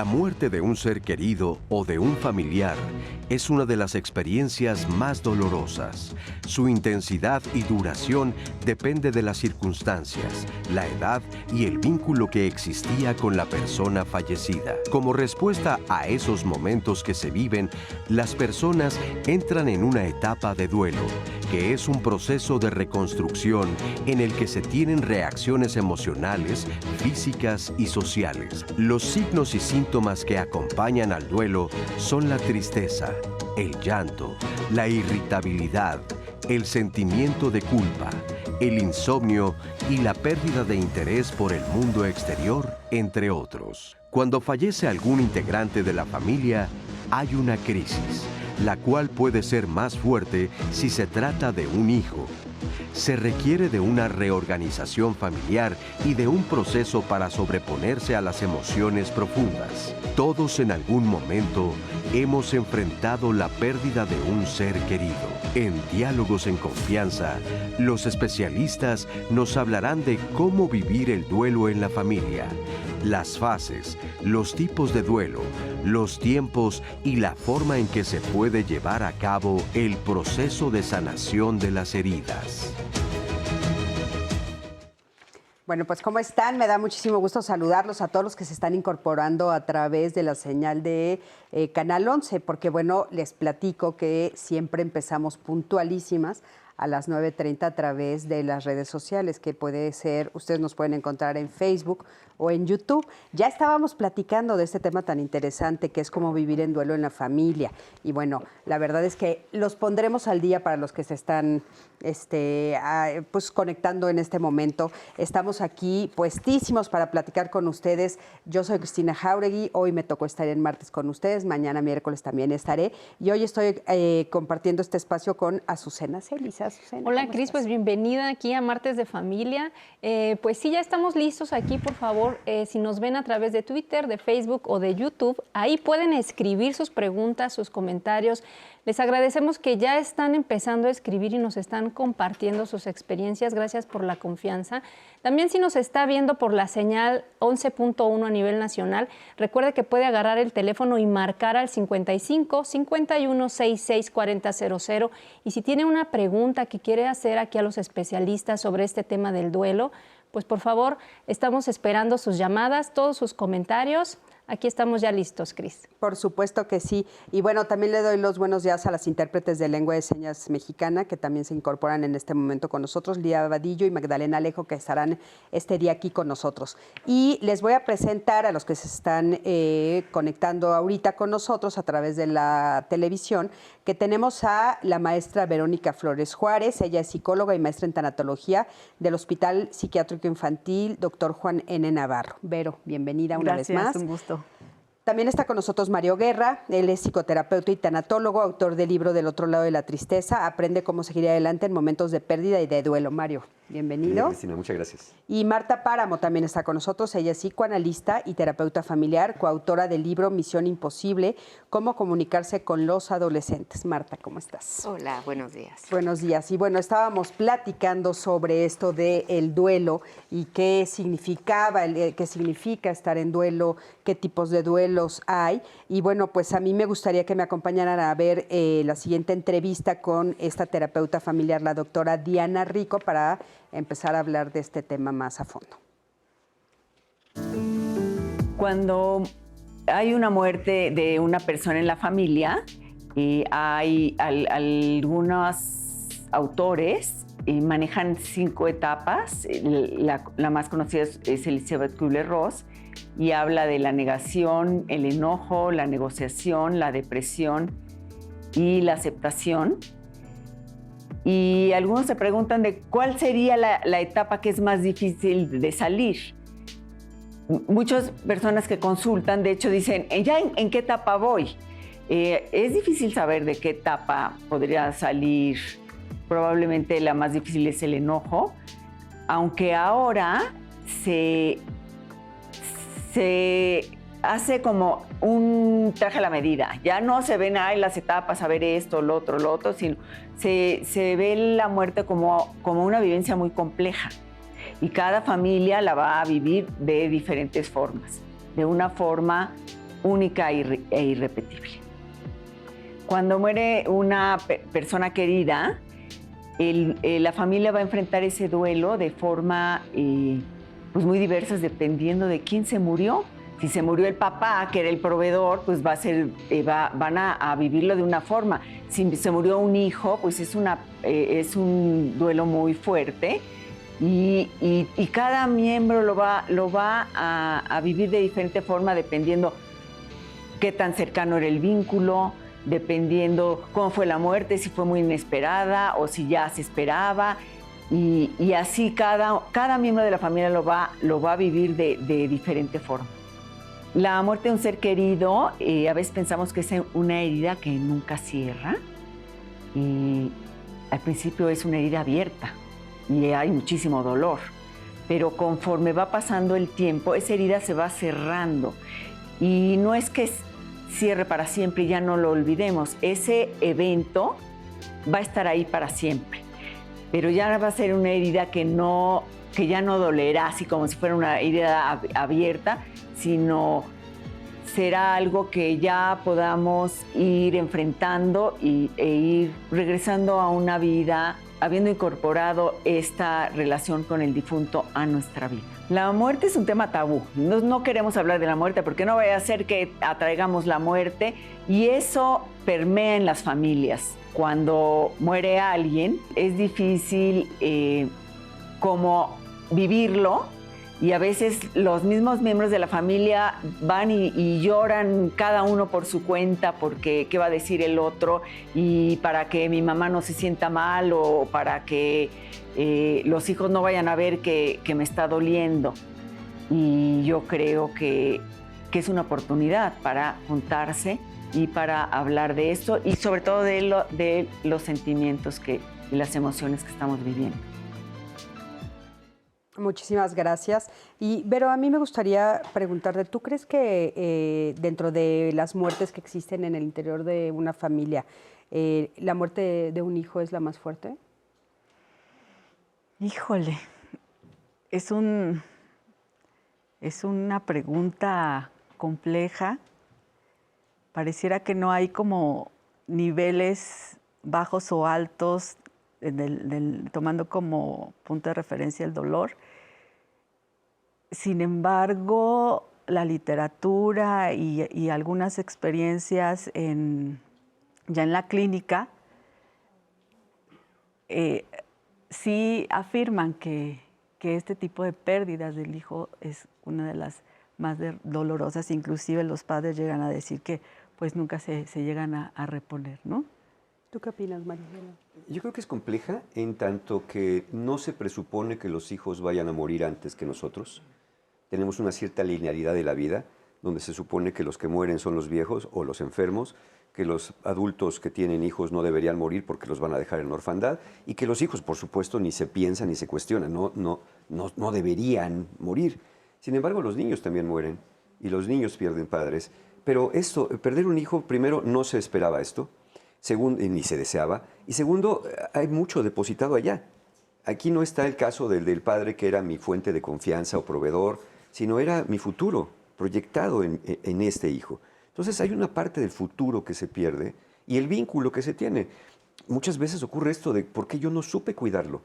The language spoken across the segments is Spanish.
La muerte de un ser querido o de un familiar es una de las experiencias más dolorosas. Su intensidad y duración depende de las circunstancias, la edad y el vínculo que existía con la persona fallecida. Como respuesta a esos momentos que se viven, las personas entran en una etapa de duelo, que es un proceso de reconstrucción en el que se tienen reacciones emocionales, físicas y sociales. Los signos y síntomas que acompañan al duelo son la tristeza, el llanto, la irritabilidad, el sentimiento de culpa, el insomnio y la pérdida de interés por el mundo exterior, entre otros. Cuando fallece algún integrante de la familia, hay una crisis, la cual puede ser más fuerte si se trata de un hijo. Se requiere de una reorganización familiar y de un proceso para sobreponerse a las emociones profundas. Todos en algún momento hemos enfrentado la pérdida de un ser querido. En Diálogos en Confianza, los especialistas nos hablarán de cómo vivir el duelo en la familia, las fases, los tipos de duelo, los tiempos y la forma en que se puede llevar a cabo el proceso de sanación de las heridas. Bueno, pues ¿cómo están? Me da muchísimo gusto saludarlos a todos los que se están incorporando a través de la señal de Canal 11, porque bueno, les platico que siempre empezamos puntualísimas a las 9:30 a través de las redes sociales, que puede ser, ustedes nos pueden encontrar en Facebook o en YouTube. Ya estábamos platicando de este tema tan interesante que es cómo vivir en duelo en la familia. Y bueno, la verdad es que los pondremos al día para los que se están pues conectando en este momento. Estamos aquí puestísimos para platicar con ustedes. Yo soy Cristina Jauregui, hoy me tocó estar en martes con ustedes, mañana miércoles también estaré. Y hoy estoy compartiendo este espacio con Azucena Celis. Azucena, hola Cris, pues bienvenida aquí a Martes de Familia. Pues sí, ya estamos listos aquí, por favor, si nos ven a través de Twitter, de Facebook o de YouTube, ahí pueden escribir sus preguntas, sus comentarios. Les agradecemos que ya están empezando a escribir y nos están compartiendo sus experiencias. Gracias por la confianza. También si nos está viendo por la señal 11.1 a nivel nacional, recuerde que puede agarrar el teléfono y marcar al 55 51 66 4000. Y si tiene una pregunta que quiere hacer aquí a los especialistas sobre este tema del duelo, pues por favor, estamos esperando sus llamadas, todos sus comentarios. Aquí estamos ya listos, Cris. Por supuesto que sí. Y bueno, también le doy los buenos días a las intérpretes de lengua de señas mexicana que también se incorporan en este momento con nosotros, Lía Vadillo y Magdalena Alejo, que estarán este día aquí con nosotros. Y les voy a presentar a los que se están conectando ahorita con nosotros a través de la televisión, que tenemos a la maestra Verónica Flores Juárez. Ella es psicóloga y maestra en tanatología del Hospital Psiquiátrico Infantil Dr. Juan N. Navarro. Vero, bienvenida una vez más. Un gusto. También está con nosotros Mario Guerra, él es psicoterapeuta y tanatólogo, autor del libro Del otro lado de la tristeza, aprende cómo seguir adelante en momentos de pérdida y de duelo. Mario, bienvenido. Bien, Cristina, muchas gracias. Y Marta Páramo también está con nosotros, ella es psicoanalista y terapeuta familiar, coautora del libro Misión Imposible, cómo comunicarse con los adolescentes. Marta, ¿cómo estás? Hola, buenos días. Buenos días. Y bueno, estábamos platicando sobre esto del duelo y qué significaba, qué significa estar en duelo, qué tipos de duelos hay. Y bueno, pues a mí me gustaría que me acompañaran a ver la siguiente entrevista con esta terapeuta familiar, la doctora Diana Rico, para empezar a hablar de este tema más a fondo. Cuando hay una muerte de una persona en la familia, hay algunos autores manejan 5 etapas. La más conocida es Elizabeth Kübler-Ross y habla de la negación, el enojo, la negociación, la depresión y la aceptación. Y algunos se preguntan de cuál sería la etapa que es más difícil de salir. Muchas personas que consultan, de hecho, dicen, ¿ya en qué etapa voy? Es difícil saber de qué etapa podría salir. Probablemente la más difícil es el enojo, aunque ahora se hace como un traje a la medida. Ya no se ven las etapas, a ver esto, lo otro, sino se ve la muerte como una vivencia muy compleja. Y cada familia la va a vivir de diferentes formas. De una forma única e irrepetible. Cuando muere una persona querida, la familia va a enfrentar ese duelo de forma pues muy diversas dependiendo de quién se murió. Si se murió el papá, que era el proveedor, pues van a vivirlo de una forma. Si se murió un hijo, pues es un duelo muy fuerte y cada miembro lo va a vivir de diferente forma dependiendo qué tan cercano era el vínculo, dependiendo cómo fue la muerte, si fue muy inesperada o si ya se esperaba. Y así cada miembro de la familia lo va a vivir de diferente forma. La muerte de un ser querido, a veces pensamos que es una herida que nunca cierra y al principio es una herida abierta y hay muchísimo dolor, pero conforme va pasando el tiempo, esa herida se va cerrando y no es que cierre para siempre y ya no lo olvidemos, ese evento va a estar ahí para siempre, pero ya va a ser una herida que ya no dolerá así como si fuera una herida abierta, sino será algo que ya podamos ir enfrentando e ir regresando a una vida, habiendo incorporado esta relación con el difunto a nuestra vida. La muerte es un tema tabú. No queremos hablar de la muerte porque no vaya a ser que atraigamos la muerte y eso permea en las familias. Cuando muere alguien es difícil como vivirlo. Y a veces los mismos miembros de la familia van y lloran cada uno por su cuenta porque qué va a decir el otro y para que mi mamá no se sienta mal o para que los hijos no vayan a ver que me está doliendo. Y yo creo que es una oportunidad para juntarse y para hablar de esto y sobre todo de los sentimientos y las emociones que estamos viviendo. Muchísimas gracias. Y Vero, a mí me gustaría preguntarte, ¿tú crees que dentro de las muertes que existen en el interior de una familia, la muerte de un hijo es la más fuerte? Híjole, es una pregunta compleja. Pareciera que no hay como niveles bajos o altos tomando como punto de referencia el dolor. Sin embargo, la literatura y algunas experiencias ya en la clínica sí afirman que este tipo de pérdidas del hijo es una de las más dolorosas. Inclusive los padres llegan a decir que pues nunca se llegan a reponer, ¿no? ¿Tú qué opinas, Marisela? Yo creo que es compleja en tanto que no se presupone que los hijos vayan a morir antes que nosotros. Tenemos una cierta linealidad de la vida, donde se supone que los que mueren son los viejos o los enfermos, que los adultos que tienen hijos no deberían morir porque los van a dejar en orfandad, y que los hijos, por supuesto, ni se piensan ni se cuestionan, no deberían morir. Sin embargo, los niños también mueren, y los niños pierden padres. Pero perder un hijo, primero, no se esperaba esto. Segundo, ni se deseaba. Y segundo, hay mucho depositado allá. Aquí no está el caso del padre que era mi fuente de confianza o proveedor, sino era mi futuro proyectado en este hijo. Entonces hay una parte del futuro que se pierde y el vínculo que se tiene. Muchas veces ocurre esto de ¿por qué yo no supe cuidarlo?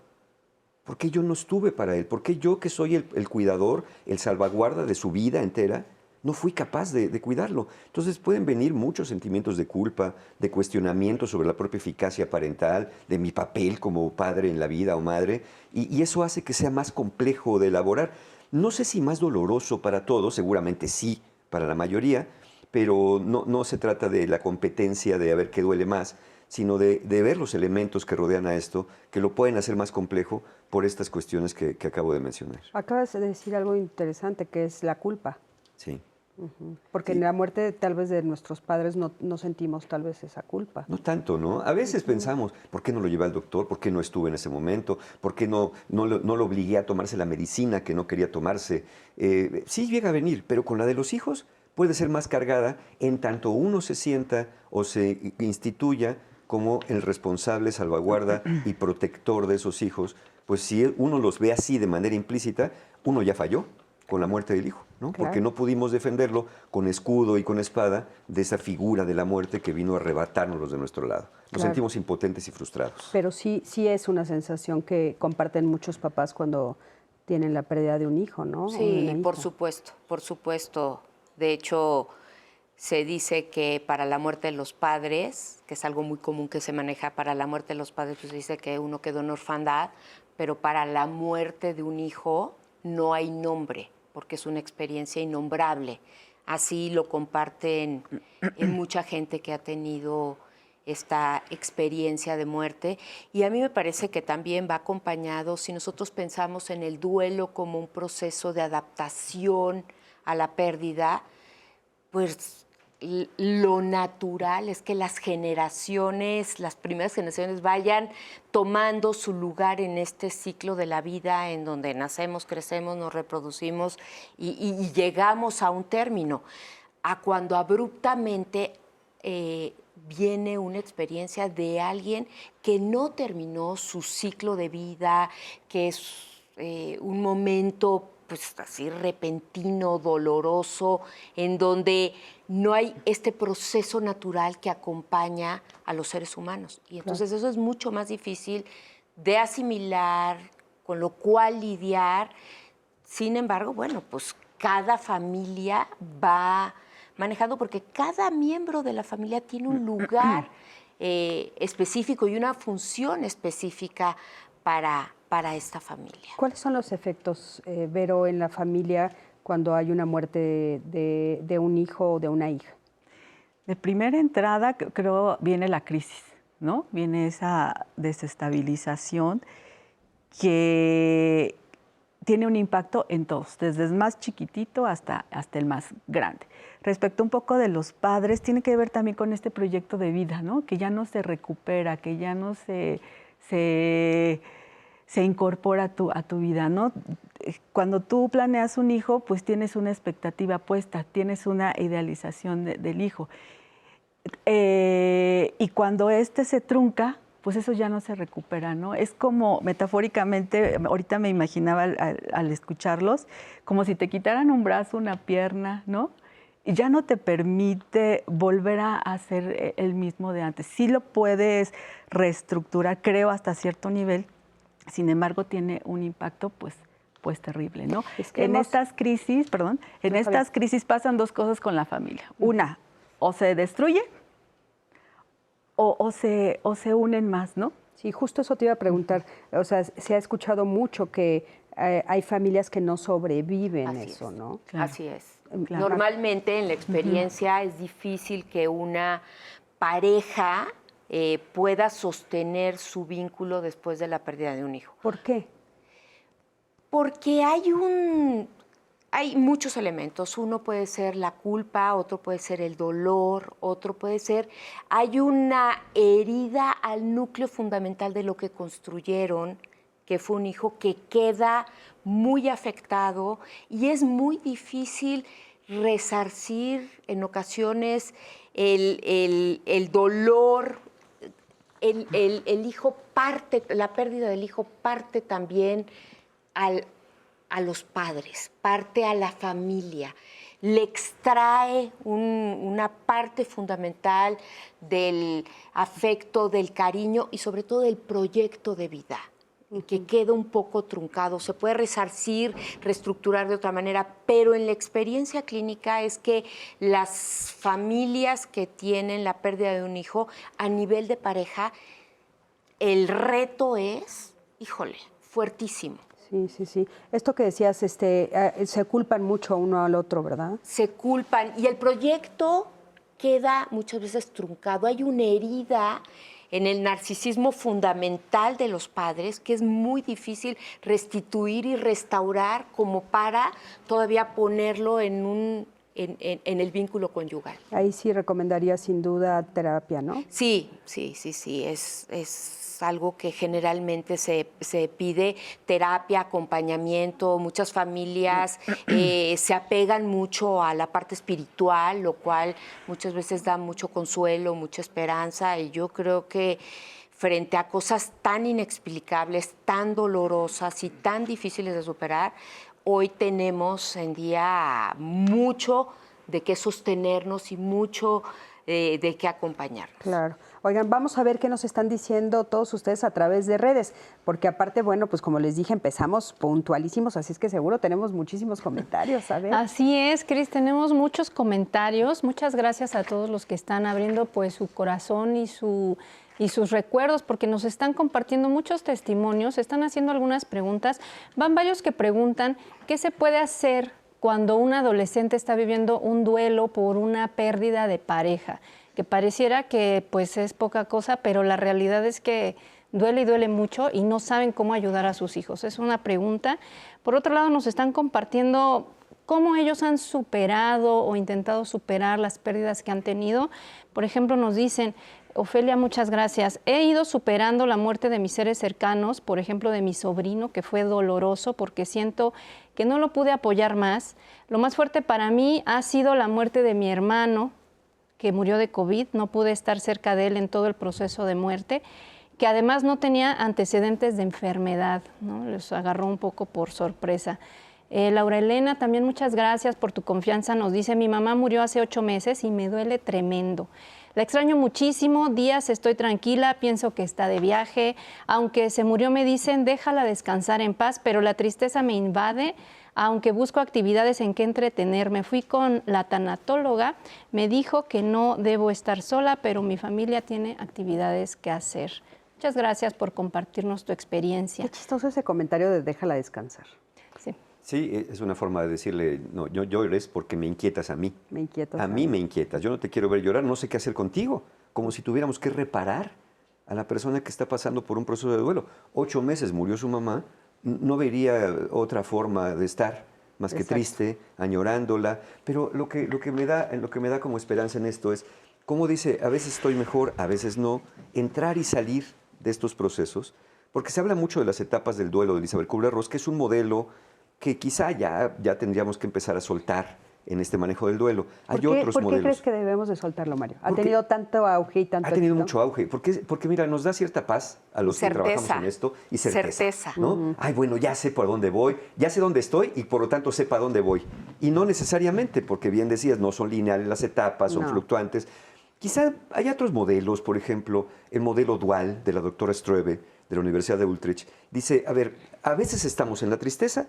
¿Por qué yo no estuve para él? ¿Por qué yo, que soy el cuidador, el salvaguarda de su vida entera, no fui capaz de cuidarlo? Entonces pueden venir muchos sentimientos de culpa, de cuestionamiento sobre la propia eficacia parental, de mi papel como padre en la vida o madre, y eso hace que sea más complejo de elaborar. No sé si más doloroso para todos, seguramente sí para la mayoría, pero no se trata de la competencia de a ver qué duele más, sino de ver los elementos que rodean a esto, que lo pueden hacer más complejo por estas cuestiones que acabo de mencionar. Acabas de decir algo interesante, que es la culpa. Sí. Porque en la muerte tal vez de nuestros padres no sentimos tal vez esa culpa. No tanto, ¿no? A veces pensamos, ¿por qué no lo llevé al doctor? ¿Por qué no estuve en ese momento? ¿Por qué no lo obligué a tomarse la medicina que no quería tomarse? Sí llega a venir, pero con la de los hijos puede ser más cargada en tanto uno se sienta o se instituya como el responsable, salvaguarda y protector de esos hijos. Pues si uno los ve así de manera implícita, uno ya falló. con la muerte del hijo, ¿no? Claro. Porque no pudimos defenderlo con escudo y con espada de esa figura de la muerte que vino a arrebatárnoslos de nuestro lado. Nos Claro. sentimos impotentes y frustrados. Pero sí es una sensación que comparten muchos papás cuando tienen la pérdida de un hijo, ¿no? O de Sí, una por hija. supuesto, por supuesto. De hecho, se dice que para la muerte de los padres, que es algo muy común que se maneja, para la muerte de los padres, pues dice que uno quedó en orfandad, pero para la muerte de un hijo no hay nombre, porque es una experiencia innombrable. Así lo comparten mucha gente que ha tenido esta experiencia de muerte. Y a mí me parece que también va acompañado, si nosotros pensamos en el duelo como un proceso de adaptación a la pérdida, pues lo natural es que las generaciones, las primeras generaciones vayan tomando su lugar en este ciclo de la vida en donde nacemos, crecemos, nos reproducimos y llegamos a un término. A cuando abruptamente viene una experiencia de alguien que no terminó su ciclo de vida, que es un momento pues así repentino, doloroso, en donde no hay este proceso natural que acompaña a los seres humanos. Y entonces eso es mucho más difícil de asimilar, con lo cual lidiar. Sin embargo, bueno, pues cada familia va manejando, porque cada miembro de la familia tiene un lugar específico y una función específica para esta familia. ¿Cuáles son los efectos, Vero, en la familia cuando hay una muerte de un hijo o de una hija? De primera entrada, creo, viene la crisis, ¿no? Viene esa desestabilización que tiene un impacto en todos, desde el más chiquitito hasta el más grande. Respecto un poco de los padres, tiene que ver también con este proyecto de vida, ¿no? Que ya no se recupera, que ya no se incorpora a tu vida, ¿no? Cuando tú planeas un hijo, pues tienes una expectativa puesta, tienes una idealización del hijo. Y cuando se trunca, pues eso ya no se recupera, ¿no? Es como, metafóricamente, ahorita me imaginaba al escucharlos, como si te quitaran un brazo, una pierna, ¿no? Y ya no te permite volver a ser el mismo de antes. Sí lo puedes reestructurar, creo, hasta cierto nivel. Sin embargo, tiene un impacto, pues terrible, ¿no? Es que estas crisis pasan dos cosas con la familia. Una, o se destruye o se unen más, ¿no? Sí, justo eso te iba a preguntar. O sea, se ha escuchado mucho que hay familias que no sobreviven Así eso, es. ¿no? Claro. Así es. Claro. Normalmente en la experiencia es difícil que una pareja pueda sostener su vínculo después de la pérdida de un hijo. ¿Por qué? Porque hay muchos elementos. Uno puede ser la culpa, otro puede ser el dolor, otro puede ser... Hay una herida al núcleo fundamental de lo que construyeron, que fue un hijo que queda muy afectado y es muy difícil resarcir en ocasiones el dolor. El hijo parte, la pérdida del hijo parte también a los padres, parte a la familia, le extrae una parte fundamental del afecto, del cariño y sobre todo del proyecto de vida, que queda un poco truncado. Se puede resarcir, reestructurar de otra manera, pero en la experiencia clínica es que las familias que tienen la pérdida de un hijo a nivel de pareja, el reto es, híjole, fuertísimo. Sí, sí, sí. Esto que decías, se culpan mucho uno al otro, ¿verdad? Se culpan y el proyecto queda muchas veces truncado. Hay una herida en el narcisismo fundamental de los padres que es muy difícil restituir y restaurar como para todavía ponerlo en el vínculo conyugal. Ahí sí recomendaría sin duda terapia, ¿no? Sí. Es algo que generalmente se pide, terapia, acompañamiento. Muchas familias se apegan mucho a la parte espiritual, lo cual muchas veces da mucho consuelo, mucha esperanza. Y yo creo que frente a cosas tan inexplicables, tan dolorosas y tan difíciles de superar, hoy tenemos en día mucho de qué sostenernos y mucho de qué acompañarnos. Claro. Oigan, vamos a ver qué nos están diciendo todos ustedes a través de redes, porque aparte, bueno, pues como les dije, empezamos puntualísimos, así es que seguro tenemos muchísimos comentarios. A ver. Así es, Cris, tenemos muchos comentarios. Muchas gracias a todos los que están abriendo pues su corazón y sus recuerdos, porque nos están compartiendo muchos testimonios, están haciendo algunas preguntas. Van varios que preguntan qué se puede hacer cuando un adolescente está viviendo un duelo por una pérdida de pareja, que pareciera que pues es poca cosa, pero la realidad es que duele y duele mucho y no saben cómo ayudar a sus hijos. Es una pregunta. Por otro lado, nos están compartiendo cómo ellos han superado o intentado superar las pérdidas que han tenido. Por ejemplo, nos dicen: Ofelia, muchas gracias. He ido superando la muerte de mis seres cercanos, por ejemplo, de mi sobrino, que fue doloroso porque siento que no lo pude apoyar más. Lo más fuerte para mí ha sido la muerte de mi hermano, que murió de COVID. No pude estar cerca de él en todo el proceso de muerte, que además no tenía antecedentes de enfermedad, ¿no? Les agarró un poco por sorpresa. Laura Elena, también muchas gracias por tu confianza. Nos dice: mi mamá murió hace 8 meses y me duele tremendo. La extraño muchísimo, días estoy tranquila, pienso que está de viaje. Aunque se murió, me dicen, déjala descansar en paz, pero la tristeza me invade, aunque busco actividades en que entretenerme. Fui con la tanatóloga, me dijo que no debo estar sola, pero mi familia tiene actividades que hacer. Muchas gracias por compartirnos tu experiencia. Qué chistoso ese comentario de déjala descansar. Sí. Sí, es una forma de decirle: no llores porque me inquietas a mí. Me inquietas. A mí me inquietas. Yo no te quiero ver llorar, no sé qué hacer contigo. Como si tuviéramos que reparar a la persona que está pasando por un proceso de duelo. 8 meses murió su mamá, no vería otra forma de estar más que triste, añorándola. Pero lo que me da como esperanza en esto es, como dice, a veces estoy mejor, a veces no, entrar y salir de estos procesos, porque se habla mucho de las etapas del duelo de Elizabeth Kubler-Ross, que es un modelo que quizá ya tendríamos que empezar a soltar en este manejo del duelo. Hay otros ¿Por qué modelos. crees que debemos de soltarlo, Mario? ¿Ha tenido tanto auge y tanto Ha tenido éxito? mucho auge, porque mira, nos da cierta paz a los que trabajamos en esto y certeza. ¿No? Ay, bueno, ya sé por dónde voy, ya sé dónde estoy y por lo tanto sé para dónde voy. Y no necesariamente, porque bien decías, no son lineales las etapas, son fluctuantes. Quizá hay otros modelos, por ejemplo, el modelo dual de la doctora Ströbe de la Universidad de Utrecht. Dice, a ver, a veces estamos en la tristeza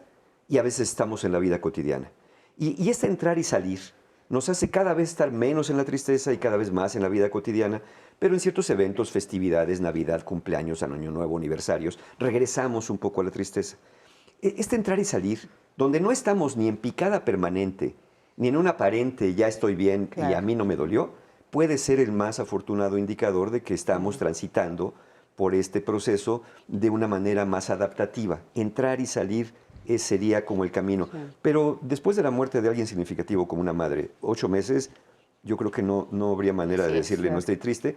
y a veces estamos en la vida cotidiana. Y este entrar y salir nos hace cada vez estar menos en la tristeza y cada vez más en la vida cotidiana, pero en ciertos eventos, festividades, Navidad, cumpleaños, Año Nuevo, aniversarios, regresamos un poco a la tristeza. Este entrar y salir, donde no estamos ni en picada permanente, ni en un aparente ya estoy bien y a mí no me dolió, puede ser el más afortunado indicador de que estamos transitando por este proceso de una manera más adaptativa. Entrar y salir sería como el camino. Sí. Pero después de la muerte de alguien significativo como una madre, 8 meses, yo creo que no habría manera de decirle, no estoy triste,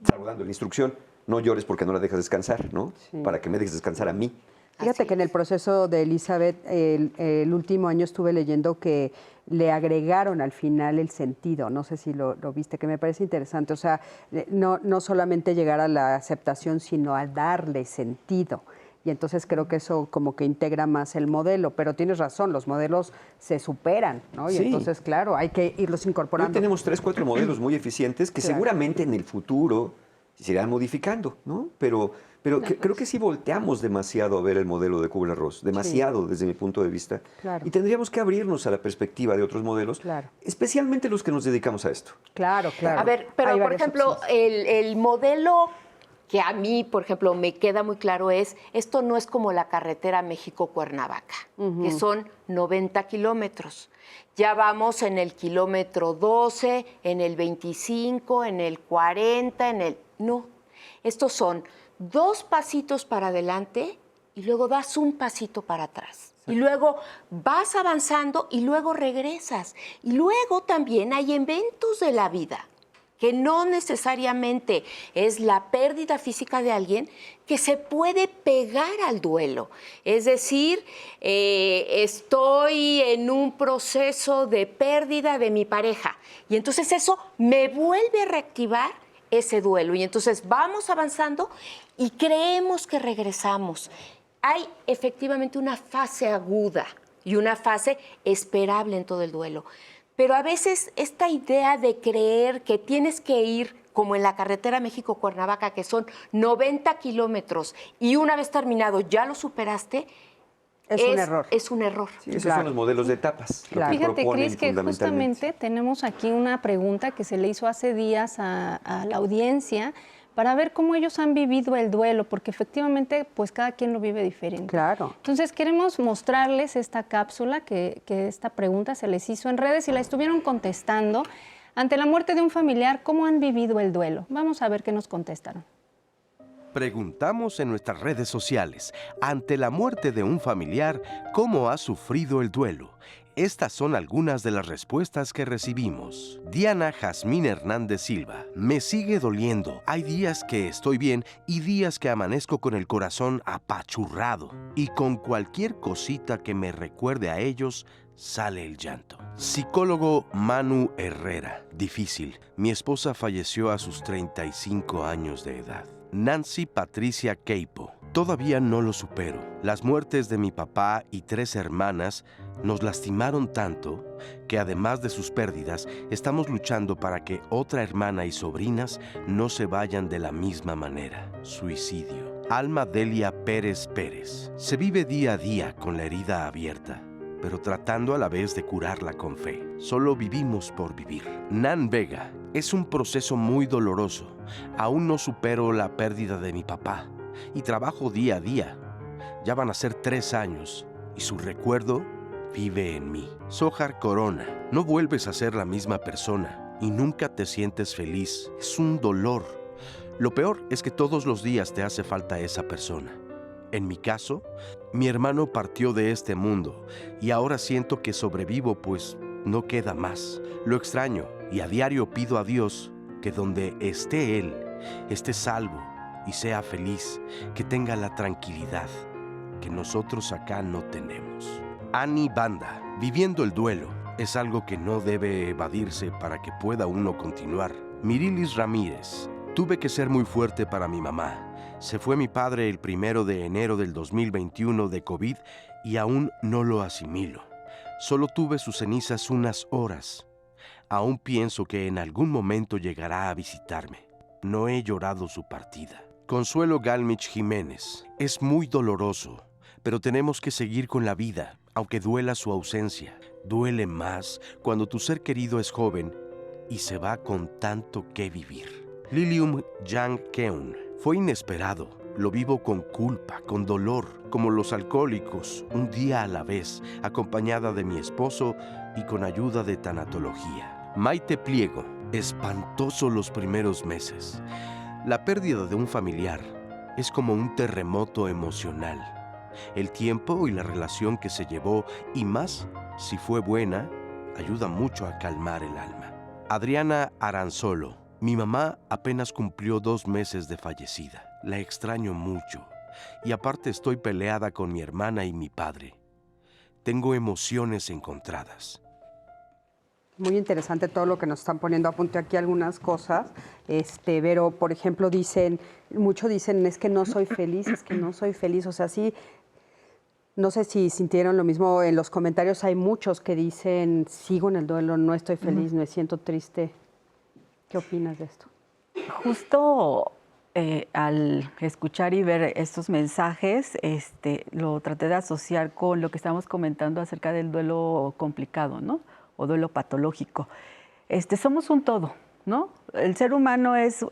salvo dando la instrucción, no llores porque no la dejas descansar, ¿no? Sí. Para que me dejes descansar a mí. Fíjate que en el proceso de Elizabeth, el último año estuve leyendo que le agregaron al final el sentido. No sé si lo viste, que me parece interesante. O sea, no solamente llegar a la aceptación, sino a darle sentido. Y entonces creo que eso como que integra más el modelo. Pero tienes razón, los modelos se superan, ¿no? Y entonces, claro, hay que irlos incorporando. Hoy tenemos 3, 4 modelos muy eficientes que seguramente en el futuro se irán modificando, ¿no? Pero creo que sí volteamos demasiado a ver el modelo de Kubler-Ross, demasiado desde mi punto de vista. Claro. Y tendríamos que abrirnos a la perspectiva de otros modelos, especialmente los que nos dedicamos a esto. Claro, claro. A ver, pero por ejemplo, el modelo que a mí, por ejemplo, me queda muy claro es, esto no es como la carretera México-Cuernavaca, que son 90 kilómetros. Ya vamos en el kilómetro 12, en el 25, en el 40, No, estos son 2 pasitos para adelante y luego das un pasito para atrás. Y luego vas avanzando y luego regresas. Y luego también hay eventos de la vida que no necesariamente es la pérdida física de alguien, que se puede pegar al duelo. Es decir, estoy en un proceso de pérdida de mi pareja y entonces eso me vuelve a reactivar ese duelo. Y entonces vamos avanzando y creemos que regresamos. Hay efectivamente una fase aguda y una fase esperable en todo el duelo. Pero a veces esta idea de creer que tienes que ir como en la carretera México-Cuernavaca, que son 90 kilómetros, y una vez terminado ya lo superaste, Es un error. Es un error. Sí, esos son los modelos de etapas. lo que Fíjate, proponen Cris, que fundamentalmente. justamente tenemos aquí una pregunta que se le hizo hace días a la audiencia para ver cómo ellos han vivido el duelo, porque efectivamente, pues cada quien lo vive diferente. Claro. Entonces, queremos mostrarles esta cápsula que esta pregunta se les hizo en redes y la estuvieron contestando. Ante la muerte de un familiar, ¿cómo han vivido el duelo? Vamos a ver qué nos contestaron. Preguntamos en nuestras redes sociales, ante la muerte de un familiar, ¿cómo ha sufrido el duelo? Estas son algunas de las respuestas que recibimos. Diana Jazmín Hernández Silva: me sigue doliendo. Hay días que estoy bien y días que amanezco con el corazón apachurrado. Y con cualquier cosita que me recuerde a ellos, sale el llanto. Psicólogo Manu Herrera: difícil. Mi esposa falleció a sus 35 años de edad. Nancy Patricia Queipo: todavía no lo supero. Las muertes de mi papá y 3 hermanas nos lastimaron tanto que además de sus pérdidas, estamos luchando para que otra hermana y sobrinas no se vayan de la misma manera. Suicidio. Alma Delia Pérez Pérez: se vive día a día con la herida abierta, pero tratando a la vez de curarla con fe. Solo vivimos por vivir. Nan Vega: es un proceso muy doloroso. Aún no supero la pérdida de mi papá y trabajo día a día. Ya van a ser 3 años y su recuerdo vive en mí. Sohar Corona: no vuelves a ser la misma persona y nunca te sientes feliz. Es un dolor. Lo peor es que todos los días te hace falta esa persona. En mi caso, mi hermano partió de este mundo y ahora siento que sobrevivo, pues no queda más. Lo extraño y a diario pido a Dios que donde esté él, esté salvo y sea feliz, que tenga la tranquilidad que nosotros acá no tenemos. Ani Banda: viviendo el duelo es algo que no debe evadirse para que pueda uno continuar. Mirilis Ramírez: tuve que ser muy fuerte para mi mamá. Se fue mi padre el 1 de enero del 2021 de COVID y aún no lo asimilo. Solo tuve sus cenizas unas horas. Aún pienso que en algún momento llegará a visitarme. No he llorado su partida. Consuelo Galmich Jiménez: es muy doloroso, pero tenemos que seguir con la vida, aunque duela su ausencia. Duele más cuando tu ser querido es joven y se va con tanto que vivir. Lilium Yang Keun: fue inesperado. Lo vivo con culpa, con dolor, como los alcohólicos, un día a la vez, acompañada de mi esposo y con ayuda de tanatología. Maite Pliego: espantoso los primeros meses. La pérdida de un familiar es como un terremoto emocional. El tiempo y la relación que se llevó, y más si fue buena, ayuda mucho a calmar el alma. Adriana Aranzolo: mi mamá apenas cumplió 2 meses de fallecida. La extraño mucho y aparte estoy peleada con mi hermana y mi padre. Tengo emociones encontradas. Muy interesante todo lo que nos están poniendo. Apunté aquí algunas cosas. Pero, por ejemplo, muchos dicen, es que no soy feliz, es que no soy feliz. O sea, sí, no sé si sintieron lo mismo. En los comentarios hay muchos que dicen, sigo en el duelo, no estoy feliz, me siento triste. ¿Qué opinas de esto? Justo al escuchar y ver estos mensajes, lo traté de asociar con lo que estamos comentando acerca del duelo complicado, ¿no? O duelo patológico. Somos un todo, ¿no? El ser humano es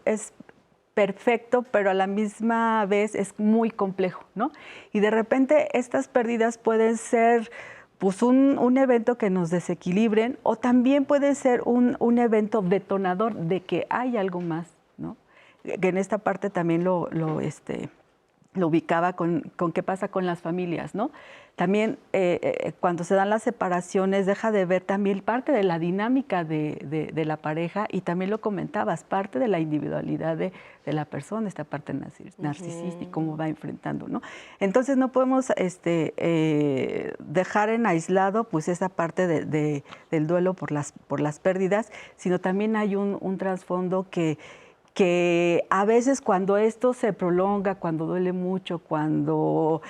perfecto, pero a la misma vez es muy complejo, ¿no? Y de repente estas pérdidas pueden ser pues un evento que nos desequilibren, o también puede ser un evento detonador de que hay algo más, ¿no? Que en esta parte también lo ubicaba con qué pasa con las familias, ¿no? También cuando se dan las separaciones deja de ver también parte de la dinámica de la pareja, y también lo comentabas, parte de la individualidad de la persona, esta parte narcisista y cómo va enfrentando, ¿no? Entonces no podemos dejar en aislado pues esa parte del duelo por las pérdidas, sino también hay un trasfondo que a veces cuando esto se prolonga, cuando duele mucho, cuando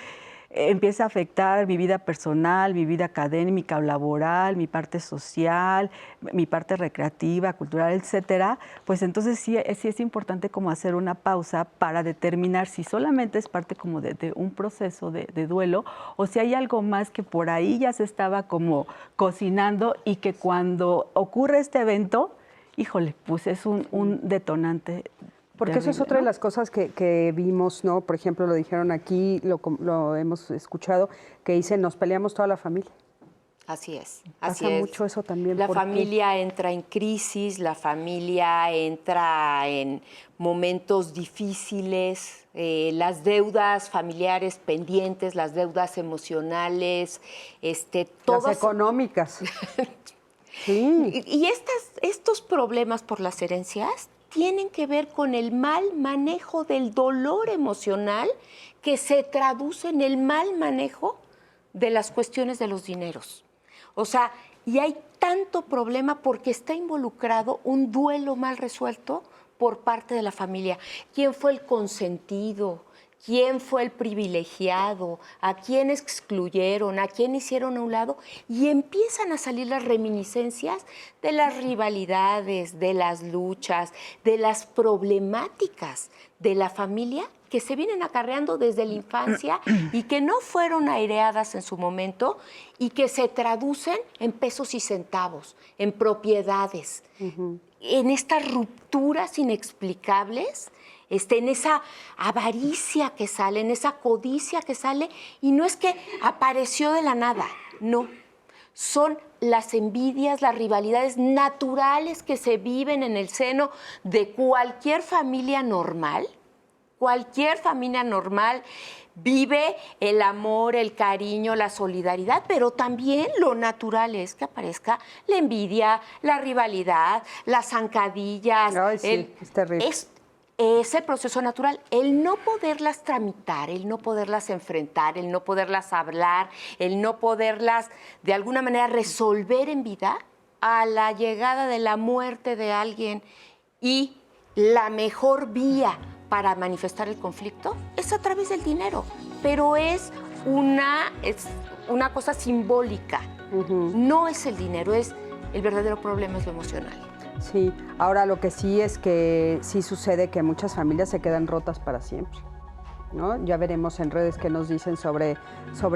empieza a afectar mi vida personal, mi vida académica o laboral, mi parte social, mi parte recreativa, cultural, etcétera, pues entonces sí es importante como hacer una pausa para determinar si solamente es parte como de un proceso de duelo o si hay algo más que por ahí ya se estaba como cocinando y que cuando ocurre este evento, híjole, pues es un detonante. Porque terrible, eso es otra ¿no? de las cosas que vimos, ¿no? Por ejemplo, lo dijeron aquí, lo hemos escuchado, que dicen, nos peleamos toda la familia. Así es, Pasa así es. mucho eso también. La ¿por qué? familia entra en crisis, la familia entra en momentos difíciles, las deudas familiares pendientes, las deudas emocionales, todas... Las económicas. Sí. Y estos problemas por las herencias tienen que ver con el mal manejo del dolor emocional que se traduce en el mal manejo de las cuestiones de los dineros. O sea, y hay tanto problema porque está involucrado un duelo mal resuelto por parte de la familia. ¿Quién fue el consentido? ¿Quién fue el privilegiado? ¿A quién excluyeron? ¿A quién hicieron a un lado? Y empiezan a salir las reminiscencias de las rivalidades, de las luchas, de las problemáticas de la familia que se vienen acarreando desde la infancia y que no fueron aireadas en su momento y que se traducen en pesos y centavos, en propiedades, en estas rupturas inexplicables, en esa avaricia que sale, en esa codicia que sale, y no es que apareció de la nada, no. Son las envidias, las rivalidades naturales que se viven en el seno de cualquier familia normal. Cualquier familia normal vive el amor, el cariño, la solidaridad, pero también lo natural es que aparezca la envidia, la rivalidad, las zancadillas. Ay, sí, es terrible. Ese proceso natural, el no poderlas tramitar, el no poderlas enfrentar, el no poderlas hablar, el no poderlas de alguna manera resolver en vida, a la llegada de la muerte de alguien y la mejor vía para manifestar el conflicto es a través del dinero, pero es una cosa simbólica. No es el dinero, el verdadero problema es lo emocional. Sí, ahora lo que sí es que sí sucede que muchas familias se quedan rotas para siempre, ¿no? Ya veremos en redes qué nos dicen sobre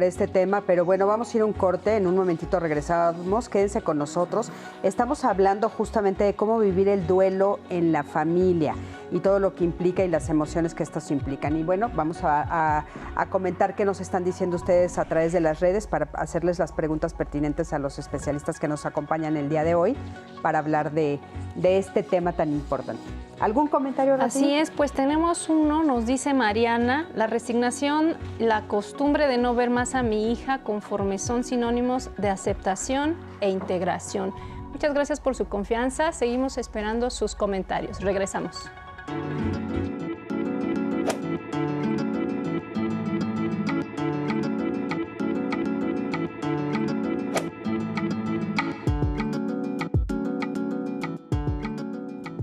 este tema, pero bueno, vamos a ir a un corte, en un momentito regresamos, quédense con nosotros. Estamos hablando justamente de cómo vivir el duelo en la familia y todo lo que implica y las emociones que estos implican. Y bueno, vamos a comentar qué nos están diciendo ustedes a través de las redes para hacerles las preguntas pertinentes a los especialistas que nos acompañan el día de hoy para hablar de este tema tan importante. ¿Algún comentario, Rosy? Así es, pues tenemos uno, nos dice Mariana, la resignación, la costumbre de no ver más a mi hija conforme son sinónimos de aceptación e integración. Muchas gracias por su confianza, seguimos esperando sus comentarios. Regresamos.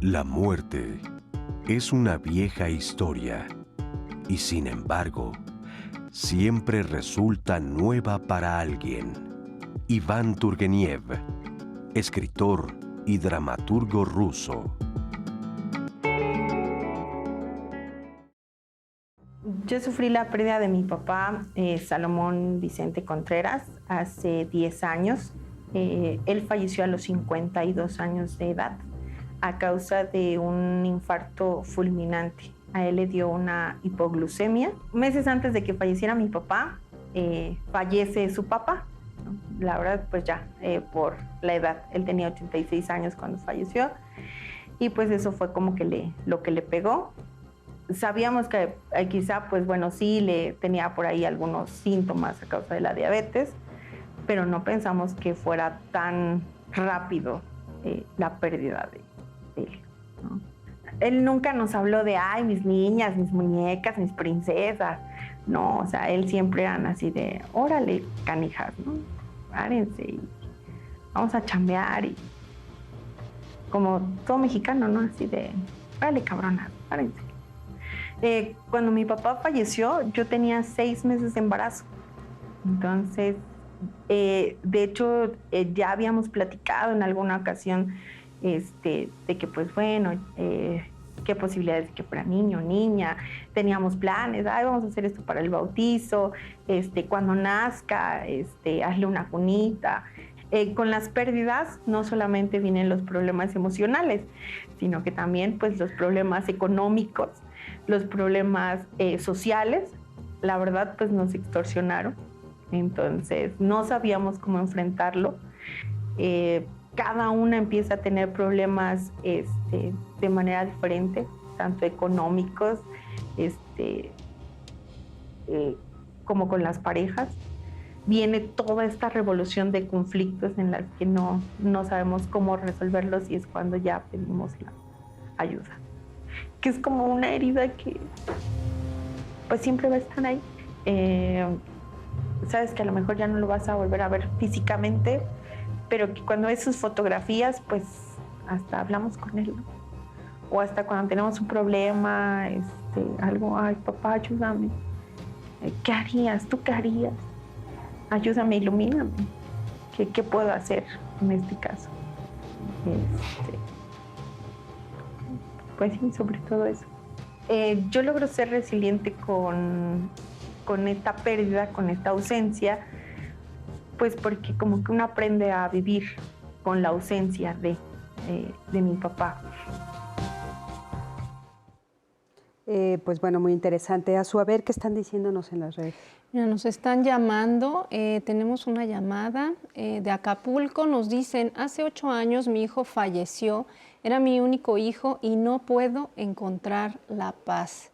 La muerte es una vieja historia y sin embargo, siempre resulta nueva para alguien. Iván Turgeniev, escritor y dramaturgo ruso. Yo sufrí la pérdida de mi papá, Salomón Vicente Contreras, hace 10 años. Él falleció a los 52 años de edad a causa de un infarto fulminante. A él le dio una hipoglucemia. Meses antes de que falleciera mi papá, fallece su papá. La verdad, pues ya, por la edad. Él tenía 86 años cuando falleció y pues eso fue como que lo que le pegó. Sabíamos que quizá, pues bueno, sí le tenía por ahí algunos síntomas a causa de la diabetes, pero no pensamos que fuera tan rápido la pérdida de él, ¿no? Él nunca nos habló de, ay, mis niñas, mis muñecas, mis princesas. No, o sea, él siempre eran así de, órale, canijas, ¿no? Párense y vamos a chambear. Y como todo mexicano, ¿no? Así de, órale, cabronas, párense. Cuando mi papá falleció, yo tenía 6 meses de embarazo. Entonces, de hecho, ya habíamos platicado en alguna ocasión de que, pues bueno, qué posibilidades de que fuera niño, niña. Teníamos planes, vamos a hacer esto para el bautizo, cuando nazca, hazle una cunita. Con las pérdidas no solamente vienen los problemas emocionales, sino que también pues, los problemas económicos, los problemas sociales. La verdad, pues nos extorsionaron. Entonces, no sabíamos cómo enfrentarlo. Cada una empieza a tener problemas de manera diferente, tanto económicos como con las parejas. Viene toda esta revolución de conflictos en las que no sabemos cómo resolverlos y es cuando ya pedimos la ayuda. Que es como una herida que pues siempre va a estar ahí. Sabes que a lo mejor ya no lo vas a volver a ver físicamente, pero que cuando ves sus fotografías, pues hasta hablamos con él, ¿no? O hasta cuando tenemos un problema, algo, ay, papá, ayúdame. ¿Qué harías? ¿Tú qué harías? Ayúdame, ilumíname. ¿Qué puedo hacer en este caso? Pues sí, sobre todo eso. Yo logro ser resiliente con esta pérdida, con esta ausencia, pues porque como que uno aprende a vivir con la ausencia de mi papá. Pues bueno, muy interesante. A ver, ¿qué están diciéndonos en las redes? Mira, nos están llamando, tenemos una llamada de Acapulco, nos dicen, hace 8 años mi hijo falleció, era mi único hijo y no puedo encontrar la paz.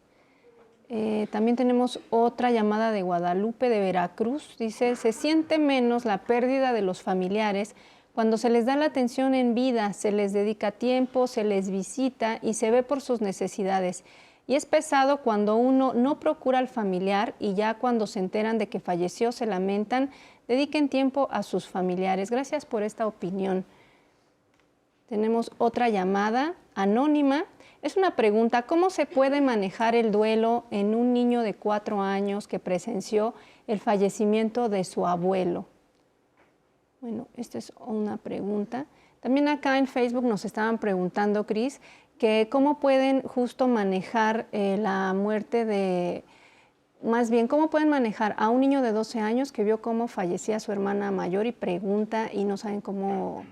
También tenemos otra llamada de Guadalupe, de Veracruz, dice, se siente menos la pérdida de los familiares cuando se les da la atención en vida, se les dedica tiempo, se les visita y se ve por sus necesidades. Y es pesado cuando uno no procura al familiar y ya cuando se enteran de que falleció se lamentan, dediquen tiempo a sus familiares. Gracias por esta opinión. Tenemos otra llamada anónima. Es una pregunta, ¿cómo se puede manejar el duelo en un niño de 4 años que presenció el fallecimiento de su abuelo? Bueno, esta es una pregunta. También acá en Facebook nos estaban preguntando, Cris, que cómo pueden justo manejar la muerte cómo pueden manejar a un niño de 12 años que vio cómo fallecía su hermana mayor y pregunta y no saben cómo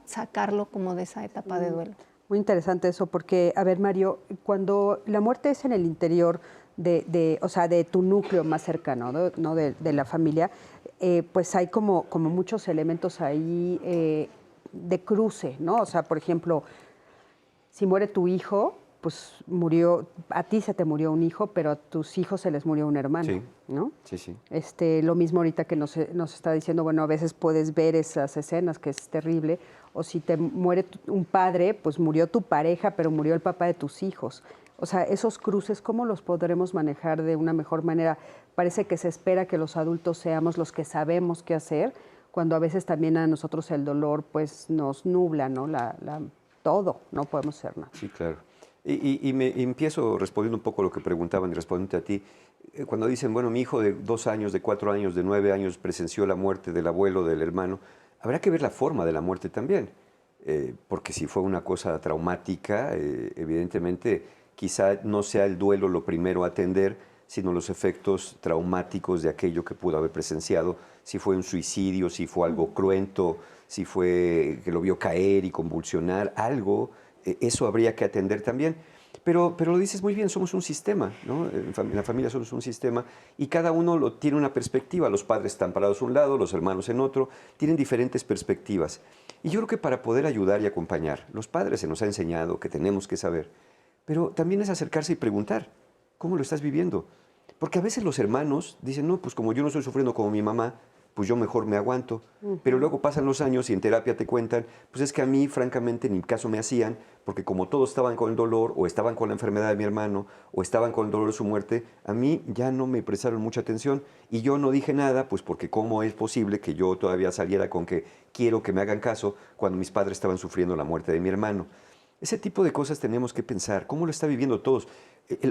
sacarlo como de esa etapa de duelo. Muy interesante eso, porque, a ver, Mario, cuando la muerte es en el interior de tu núcleo más cercano, ¿no? de la familia, pues hay como muchos elementos ahí de cruce, ¿no? O sea, por ejemplo, si muere tu hijo, pues a ti se te murió un hijo, pero a tus hijos se les murió un hermano, sí, ¿no? Sí, sí. Lo mismo ahorita que nos está diciendo, bueno, a veces puedes ver esas escenas, que es terrible, o si te muere un padre, pues murió tu pareja, pero murió el papá de tus hijos. O sea, esos cruces, ¿cómo los podremos manejar de una mejor manera? Parece que se espera que los adultos seamos los que sabemos qué hacer, cuando a veces también a nosotros el dolor pues nos nubla, ¿no? Todo, no podemos hacer nada. Sí, claro. Y me empiezo respondiendo un poco lo que preguntaban y respondiendo a ti. Cuando dicen, bueno, mi hijo de 2 años, de 4 años, de 9 años presenció la muerte del abuelo, del hermano, habrá que ver la forma de la muerte también. Porque si fue una cosa traumática, evidentemente quizá no sea el duelo lo primero a atender, sino los efectos traumáticos de aquello que pudo haber presenciado, si fue un suicidio, si fue algo cruento, si fue que lo vio caer y convulsionar, algo, eso habría que atender también. Pero lo dices muy bien, somos un sistema, ¿no? En la familia somos un sistema y cada uno tiene una perspectiva. Los padres están parados a un lado, los hermanos en otro, tienen diferentes perspectivas. Y yo creo que para poder ayudar y acompañar, los padres se nos ha enseñado que tenemos que saber, pero también es acercarse y preguntar, ¿cómo lo estás viviendo? Porque a veces los hermanos dicen, no, pues como yo no estoy sufriendo como mi mamá, pues yo mejor me aguanto. Pero luego pasan los años y en terapia te cuentan, pues es que a mí, francamente, ni caso me hacían, porque como todos estaban con el dolor, o estaban con la enfermedad de mi hermano, o estaban con el dolor de su muerte, a mí ya no me prestaron mucha atención. Y yo no dije nada, pues porque cómo es posible que yo todavía saliera con que quiero que me hagan caso cuando mis padres estaban sufriendo la muerte de mi hermano. Ese tipo de cosas tenemos que pensar. ¿Cómo lo está viviendo todos?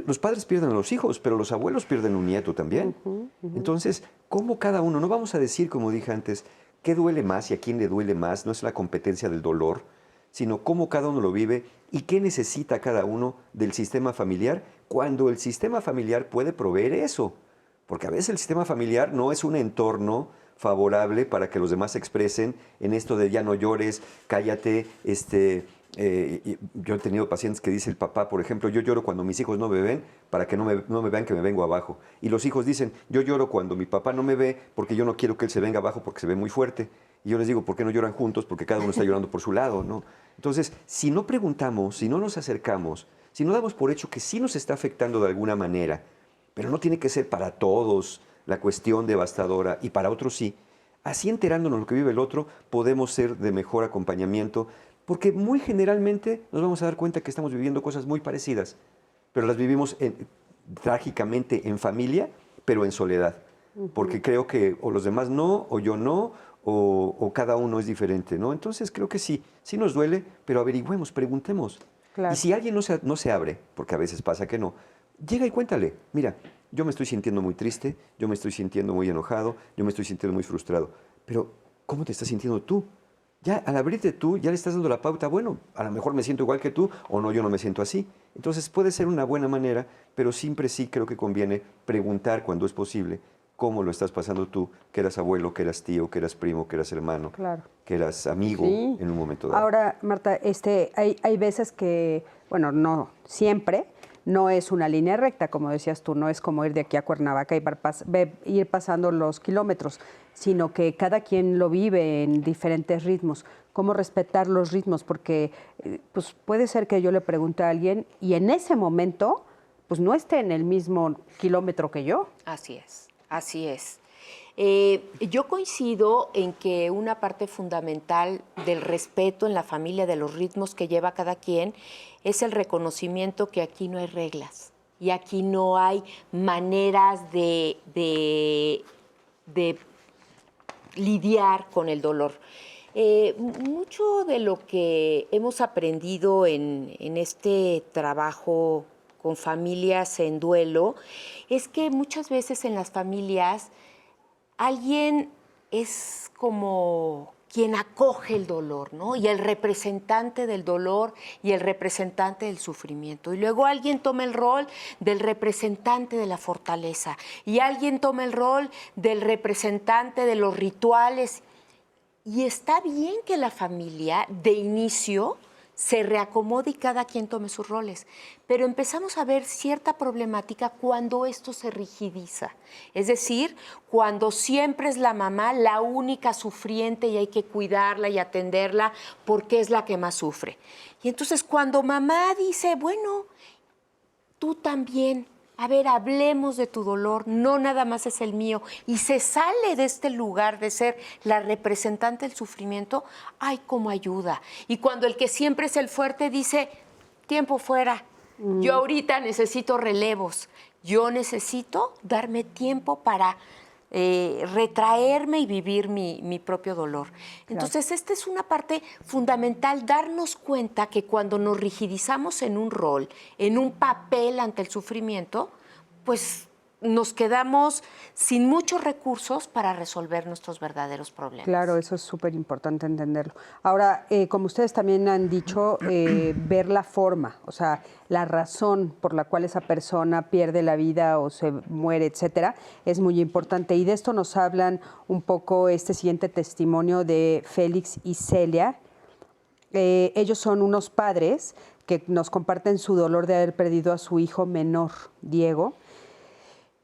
Los padres pierden a los hijos, pero los abuelos pierden un nieto también. Entonces, ¿cómo cada uno? No vamos a decir, como dije antes, qué duele más y a quién le duele más. No es la competencia del dolor, sino cómo cada uno lo vive y qué necesita cada uno del sistema familiar cuando el sistema familiar puede proveer eso. Porque a veces el sistema familiar no es un entorno favorable para que los demás se expresen en esto de ya no llores, cállate. Yo he tenido pacientes que dice el papá, por ejemplo, yo lloro cuando mis hijos no me ven para que no me vean que me vengo abajo. Y los hijos dicen, yo lloro cuando mi papá no me ve porque yo no quiero que él se venga abajo porque se ve muy fuerte. Y yo les digo, ¿por qué no lloran juntos? Porque cada uno está llorando por su lado, ¿no? Entonces, si no preguntamos, si no nos acercamos, si no damos por hecho que sí nos está afectando de alguna manera, pero no tiene que ser para todos la cuestión devastadora y para otros sí, así enterándonos de lo que vive el otro, podemos ser de mejor acompañamiento, porque muy generalmente nos vamos a dar cuenta que estamos viviendo cosas muy parecidas, pero las vivimos trágicamente en familia, pero en soledad, porque creo que o los demás no, o yo no, o cada uno es diferente, ¿no? Entonces creo que sí nos duele, pero averigüemos, preguntemos. Claro. Y si alguien no se abre, porque a veces pasa que no, llega y cuéntale, mira, yo me estoy sintiendo muy triste, yo me estoy sintiendo muy enojado, yo me estoy sintiendo muy frustrado, pero ¿cómo te estás sintiendo tú? Ya al abrirte tú, ya le estás dando la pauta, bueno, a lo mejor me siento igual que tú, o no, yo no me siento así. Entonces puede ser una buena manera, pero siempre sí creo que conviene preguntar cuando es posible cómo lo estás pasando tú, que eras abuelo, que eras tío, que eras primo, que eras hermano, Claro. que eras amigo Sí. en un momento dado. Ahora, Marta, hay veces que, bueno, no siempre, no es una línea recta, como decías tú, no es como ir de aquí a Cuernavaca y ir pasando los kilómetros, sino que cada quien lo vive en diferentes ritmos. ¿Cómo respetar los ritmos? Porque pues puede ser que yo le pregunte a alguien y en ese momento pues no esté en el mismo kilómetro que yo. Así es, así es. Yo coincido en que una parte fundamental del respeto en la familia, de los ritmos que lleva cada quien, es el reconocimiento que aquí no hay reglas y aquí no hay maneras de lidiar con el dolor. Mucho de lo que hemos aprendido en este trabajo con familias en duelo es que muchas veces en las familias alguien es como quien acoge el dolor, ¿no? Y el representante del dolor y el representante del sufrimiento. Y luego alguien toma el rol del representante de la fortaleza y alguien toma el rol del representante de los rituales. Y está bien que la familia de inicio se reacomode y cada quien tome sus roles. Pero empezamos a ver cierta problemática cuando esto se rigidiza. Es decir, cuando siempre es la mamá la única sufriente y hay que cuidarla y atenderla porque es la que más sufre. Y entonces cuando mamá dice, bueno, tú también, a ver, hablemos de tu dolor, no nada más es el mío, y se sale de este lugar de ser la representante del sufrimiento, ¡ay, cómo ayuda! Y cuando el que siempre es el fuerte dice, tiempo fuera, yo ahorita necesito relevos, yo necesito darme tiempo para retraerme y vivir mi propio dolor. Entonces, esta es una parte fundamental, darnos cuenta que cuando nos rigidizamos en un rol, en un papel ante el sufrimiento, pues nos quedamos sin muchos recursos para resolver nuestros verdaderos problemas. Claro, eso es súper importante entenderlo. Ahora, como ustedes también han dicho, ver la forma, o sea, la razón por la cual esa persona pierde la vida o se muere, etcétera, es muy importante. Y de esto nos hablan un poco este siguiente testimonio de Félix y Celia. Ellos son unos padres que nos comparten su dolor de haber perdido a su hijo menor, Diego,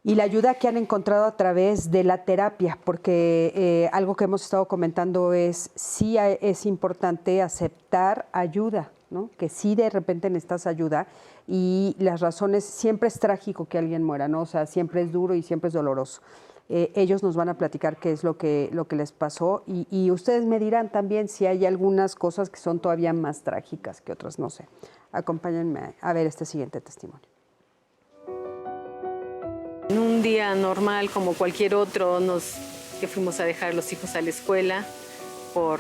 y la ayuda que han encontrado a través de la terapia, porque algo que hemos estado comentando es, sí es importante aceptar ayuda, ¿no? Que sí de repente necesitas ayuda y las razones, siempre es trágico que alguien muera, ¿no? O sea, siempre es duro y siempre es doloroso. Ellos nos van a platicar qué es lo que les pasó y ustedes me dirán también si hay algunas cosas que son todavía más trágicas que otras, no sé. Acompáñenme a ver este siguiente testimonio. En un día normal, como cualquier otro, que fuimos a dejar a los hijos a la escuela por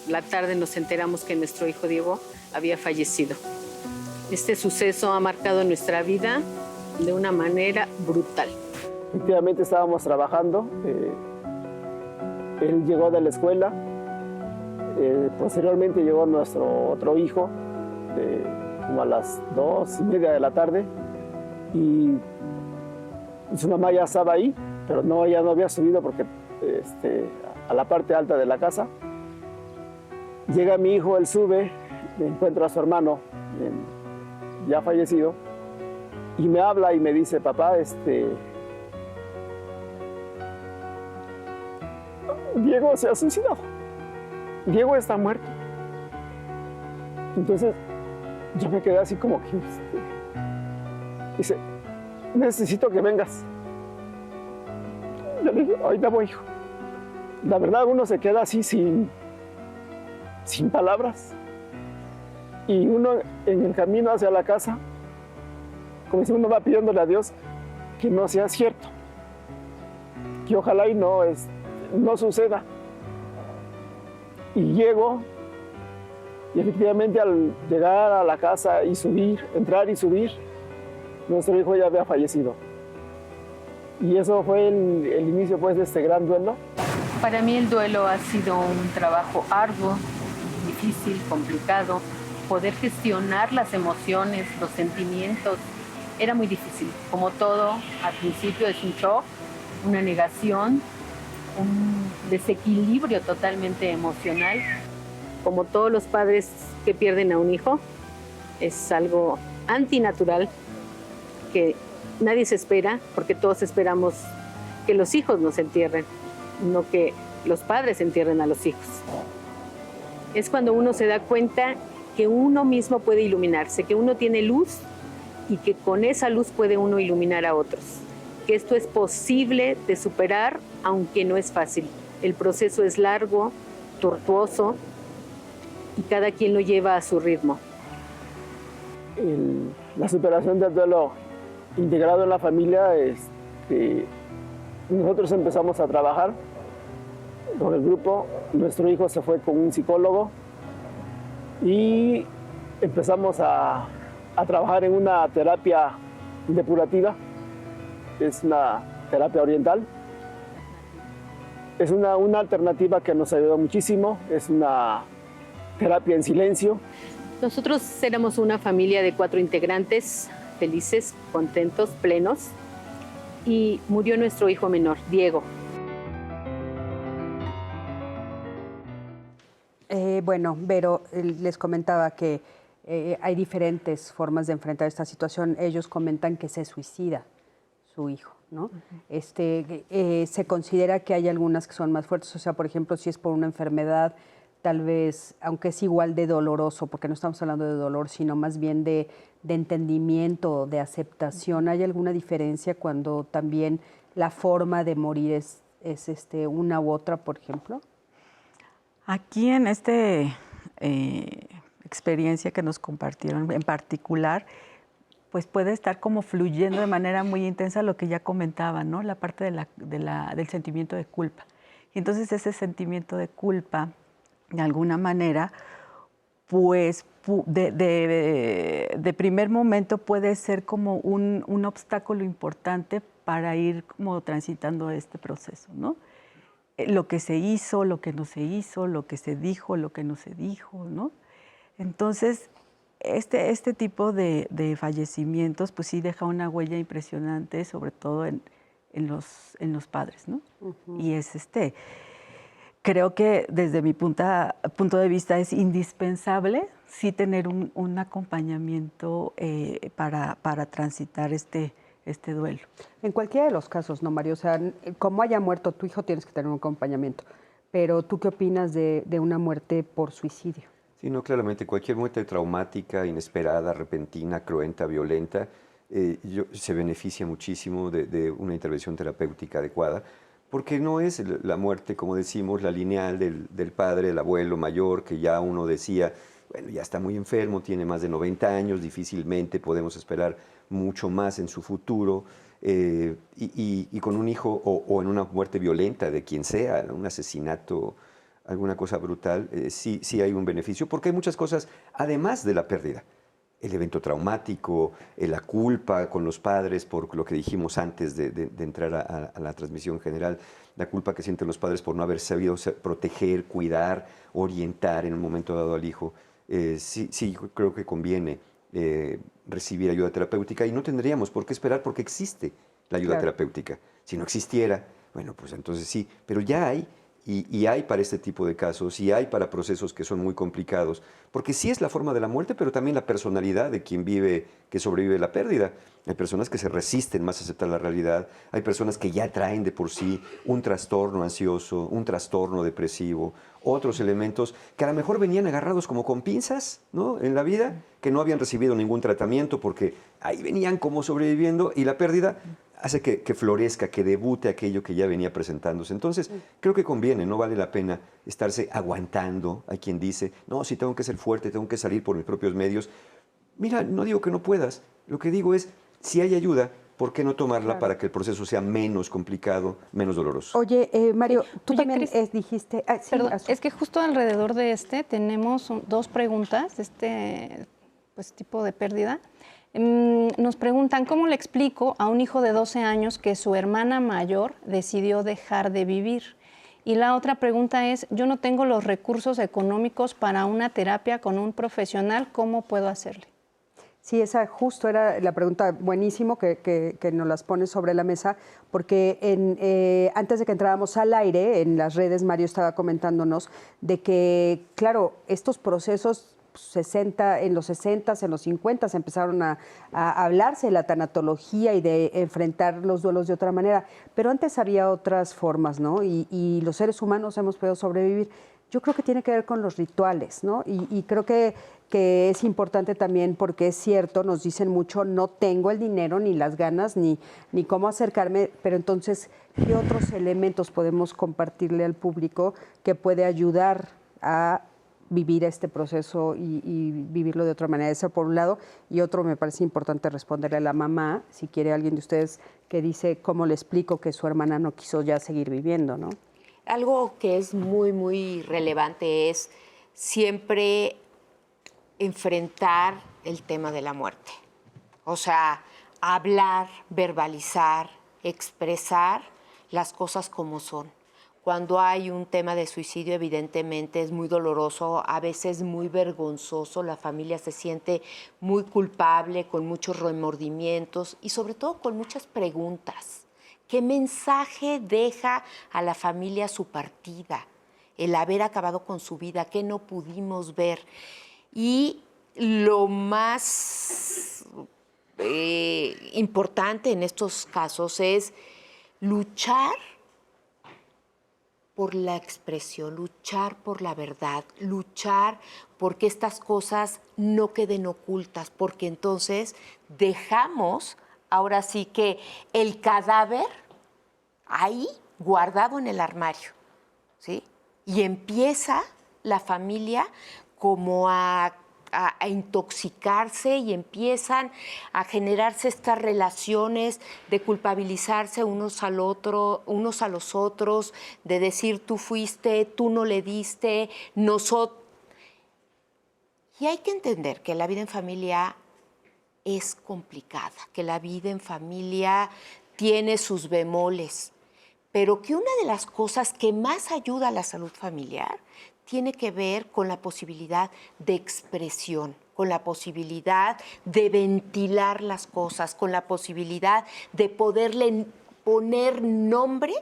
la tarde nos enteramos que nuestro hijo Diego había fallecido. Este suceso ha marcado nuestra vida de una manera brutal. Efectivamente estábamos trabajando, él llegó de la escuela, posteriormente llegó nuestro otro hijo, como a las 2:30 de la tarde, y su mamá ya estaba ahí, pero no, ella no había subido porque a la parte alta de la casa. Llega mi hijo, él sube, encuentra a su hermano ya fallecido, y me habla y me dice: papá, Diego se ha suicidado, Diego está muerto. Entonces yo me quedé así como que, dice: necesito que vengas. Yo le digo: ahorita voy, hijo. La verdad, uno se queda así sin palabras. Y uno en el camino hacia la casa, como si uno va pidiéndole a Dios que no sea cierto, que ojalá y no suceda. Y llego, y efectivamente al llegar a la casa y subir, entrar y subir, nuestro hijo ya había fallecido. Y eso fue el inicio, pues, de este gran duelo. Para mí el duelo ha sido un trabajo arduo, difícil, complicado. Poder gestionar las emociones, los sentimientos, era muy difícil. Como todo, al principio es un shock, una negación, un desequilibrio totalmente emocional. Como todos los padres que pierden a un hijo, es algo antinatural que nadie se espera, porque todos esperamos que los hijos nos entierren, no que los padres entierren a los hijos. Es cuando uno se da cuenta que uno mismo puede iluminarse, que uno tiene luz y que con esa luz puede uno iluminar a otros. Que esto es posible de superar, aunque no es fácil. El proceso es largo, tortuoso, y cada quien lo lleva a su ritmo. La superación del duelo integrado en la familia, nosotros empezamos a trabajar con el grupo. Nuestro hijo se fue con un psicólogo y empezamos a trabajar en una terapia depurativa. Es una terapia oriental. Es una alternativa que nos ayudó muchísimo. Es una terapia en silencio. Nosotros éramos una familia de 4 integrantes, felices, contentos, plenos, y murió nuestro hijo menor, Diego. Bueno, Vero, les comentaba que hay diferentes formas de enfrentar esta situación. Ellos comentan que se suicida su hijo, ¿no? Se considera que hay algunas que son más fuertes, o sea, por ejemplo, si es por una enfermedad, tal vez, aunque es igual de doloroso, porque no estamos hablando de dolor, sino más bien de entendimiento, de aceptación. ¿Hay alguna diferencia cuando también la forma de morir es una u otra, por ejemplo? Aquí en esta experiencia que nos compartieron en particular, pues puede estar como fluyendo de manera muy intensa lo que ya comentaba, ¿no? La parte del sentimiento de culpa. Y entonces ese sentimiento de culpa, de alguna manera, pues de primer momento puede ser como un obstáculo importante para ir como transitando este proceso, ¿no? Lo que se hizo, lo que no se hizo, lo que se dijo, lo que no se dijo, ¿no? Entonces, este tipo de fallecimientos, pues sí deja una huella impresionante, sobre todo en los padres, ¿no? Uh-huh. Y creo que desde mi punto de vista es indispensable sí tener un acompañamiento para transitar este duelo. En cualquiera de los casos, ¿no, Mario? O sea, como haya muerto tu hijo, tienes que tener un acompañamiento. Pero, ¿tú qué opinas de una muerte por suicidio? Sí, no, claramente, cualquier muerte traumática, inesperada, repentina, cruenta, violenta, se beneficia muchísimo de una intervención terapéutica adecuada, porque no es la muerte, como decimos, la lineal del padre, el abuelo mayor, que ya uno decía, bueno, ya está muy enfermo, tiene más de 90 años, difícilmente podemos esperar mucho más en su futuro, y con un hijo o en una muerte violenta de quien sea, un asesinato alguna cosa brutal, sí hay un beneficio, porque hay muchas cosas, además de la pérdida. El evento traumático, la culpa con los padres por lo que dijimos antes de entrar a la transmisión general, la culpa que sienten los padres por no haber sabido proteger, cuidar, orientar en un momento dado al hijo. Sí, creo que conviene recibir ayuda terapéutica y no tendríamos por qué esperar porque existe la ayuda terapéutica. Si no existiera, bueno, pues entonces sí, pero ya hay. Y hay para este tipo de casos, y hay para procesos que son muy complicados, porque sí es la forma de la muerte, pero también la personalidad de quien vive, que sobrevive la pérdida. Hay personas que se resisten más a aceptar la realidad, hay personas que ya traen de por sí un trastorno ansioso, un trastorno depresivo, otros elementos que a lo mejor venían agarrados como con pinzas, ¿no?, en la vida, que no habían recibido ningún tratamiento porque ahí venían como sobreviviendo, y la pérdida hace que florezca, que debute aquello que ya venía presentándose. Entonces, creo que conviene, no vale la pena estarse aguantando. Hay quien dice, no, si tengo que ser fuerte, tengo que salir por mis propios medios. Mira, no digo que no puedas, lo que digo es, si hay ayuda, ¿por qué no tomarla para que el proceso sea menos complicado, menos doloroso? Oye, Mario, tú Oye, también Cris, dijiste... sí, perdón, es que justo alrededor de tenemos dos preguntas, pues, tipo de pérdida. Nos preguntan, ¿cómo le explico a un hijo de 12 años que su hermana mayor decidió dejar de vivir? Y la otra pregunta es, yo no tengo los recursos económicos para una terapia con un profesional, ¿cómo puedo hacerle? Sí, esa justo era la pregunta, buenísimo que nos las pones sobre la mesa, porque antes de que entráramos al aire, en las redes, Mario estaba comentándonos de que, claro, estos procesos en los 60, en los 50 empezaron a hablarse de la tanatología y de enfrentar los duelos de otra manera, pero antes había otras formas, ¿no? Y los seres humanos hemos podido sobrevivir. Yo creo que tiene que ver con los rituales, ¿no? Y creo que es importante también porque es cierto, nos dicen mucho, no tengo el dinero, ni las ganas, ni cómo acercarme, pero entonces, ¿qué otros elementos podemos compartirle al público que puede ayudar a vivir este proceso y vivirlo de otra manera? Eso por un lado. Y otro, me parece importante responderle a la mamá, si quiere alguien de ustedes que dice, ¿cómo le explico que su hermana no quiso ya seguir viviendo, ¿no? Algo que es muy, muy relevante es siempre enfrentar el tema de la muerte. O sea, hablar, verbalizar, expresar las cosas como son. Cuando hay un tema de suicidio, evidentemente es muy doloroso, a veces muy vergonzoso, la familia se siente muy culpable, con muchos remordimientos y sobre todo con muchas preguntas. ¿Qué mensaje deja a la familia su partida? El haber acabado con su vida, ¿qué no pudimos ver? Y lo más importante en estos casos es luchar por la expresión, luchar por la verdad, luchar porque estas cosas no queden ocultas, porque entonces dejamos ahora sí que el cadáver ahí guardado en el armario, ¿sí? Y empieza la familia como a intoxicarse y empiezan a generarse estas relaciones de culpabilizarse unos a los otros, de decir tú fuiste, tú no le diste, nosotros. Y hay que entender que la vida en familia es complicada, que la vida en familia tiene sus bemoles, pero que una de las cosas que más ayuda a la salud familiar tiene que ver con la posibilidad de expresión, con la posibilidad de ventilar las cosas, con la posibilidad de poderle poner nombre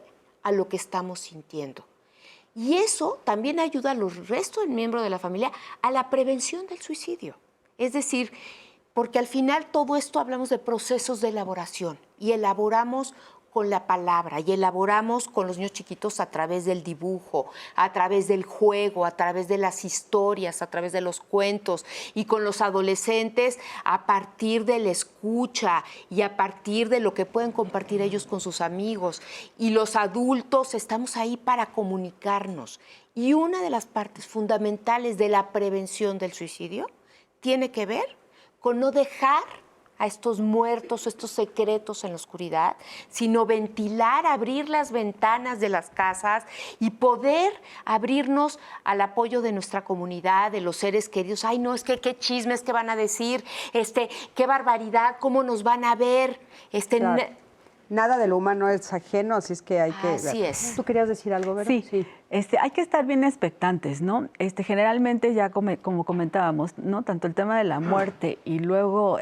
a lo que estamos sintiendo. Y eso también ayuda a los restos del miembro de la familia a la prevención del suicidio. Es decir, porque al final todo esto hablamos de procesos de elaboración y elaboramos con la palabra y elaboramos con los niños chiquitos a través del dibujo, a través del juego, a través de las historias, a través de los cuentos, y con los adolescentes a partir de la escucha y a partir de lo que pueden compartir ellos con sus amigos. Y los adultos estamos ahí para comunicarnos. Y una de las partes fundamentales de la prevención del suicidio tiene que ver con no dejar a estos muertos, estos secretos en la oscuridad, sino ventilar, abrir las ventanas de las casas y poder abrirnos al apoyo de nuestra comunidad, de los seres queridos. Ay, no, es que qué chismes que van a decir, qué barbaridad, cómo nos van a ver. Claro. Nada de lo humano es ajeno, así es que hay que... Así es. ¿Tú querías decir algo, Vero? Sí. Hay que estar bien expectantes, ¿no? Generalmente ya como comentábamos, ¿no? Tanto el tema de la muerte y luego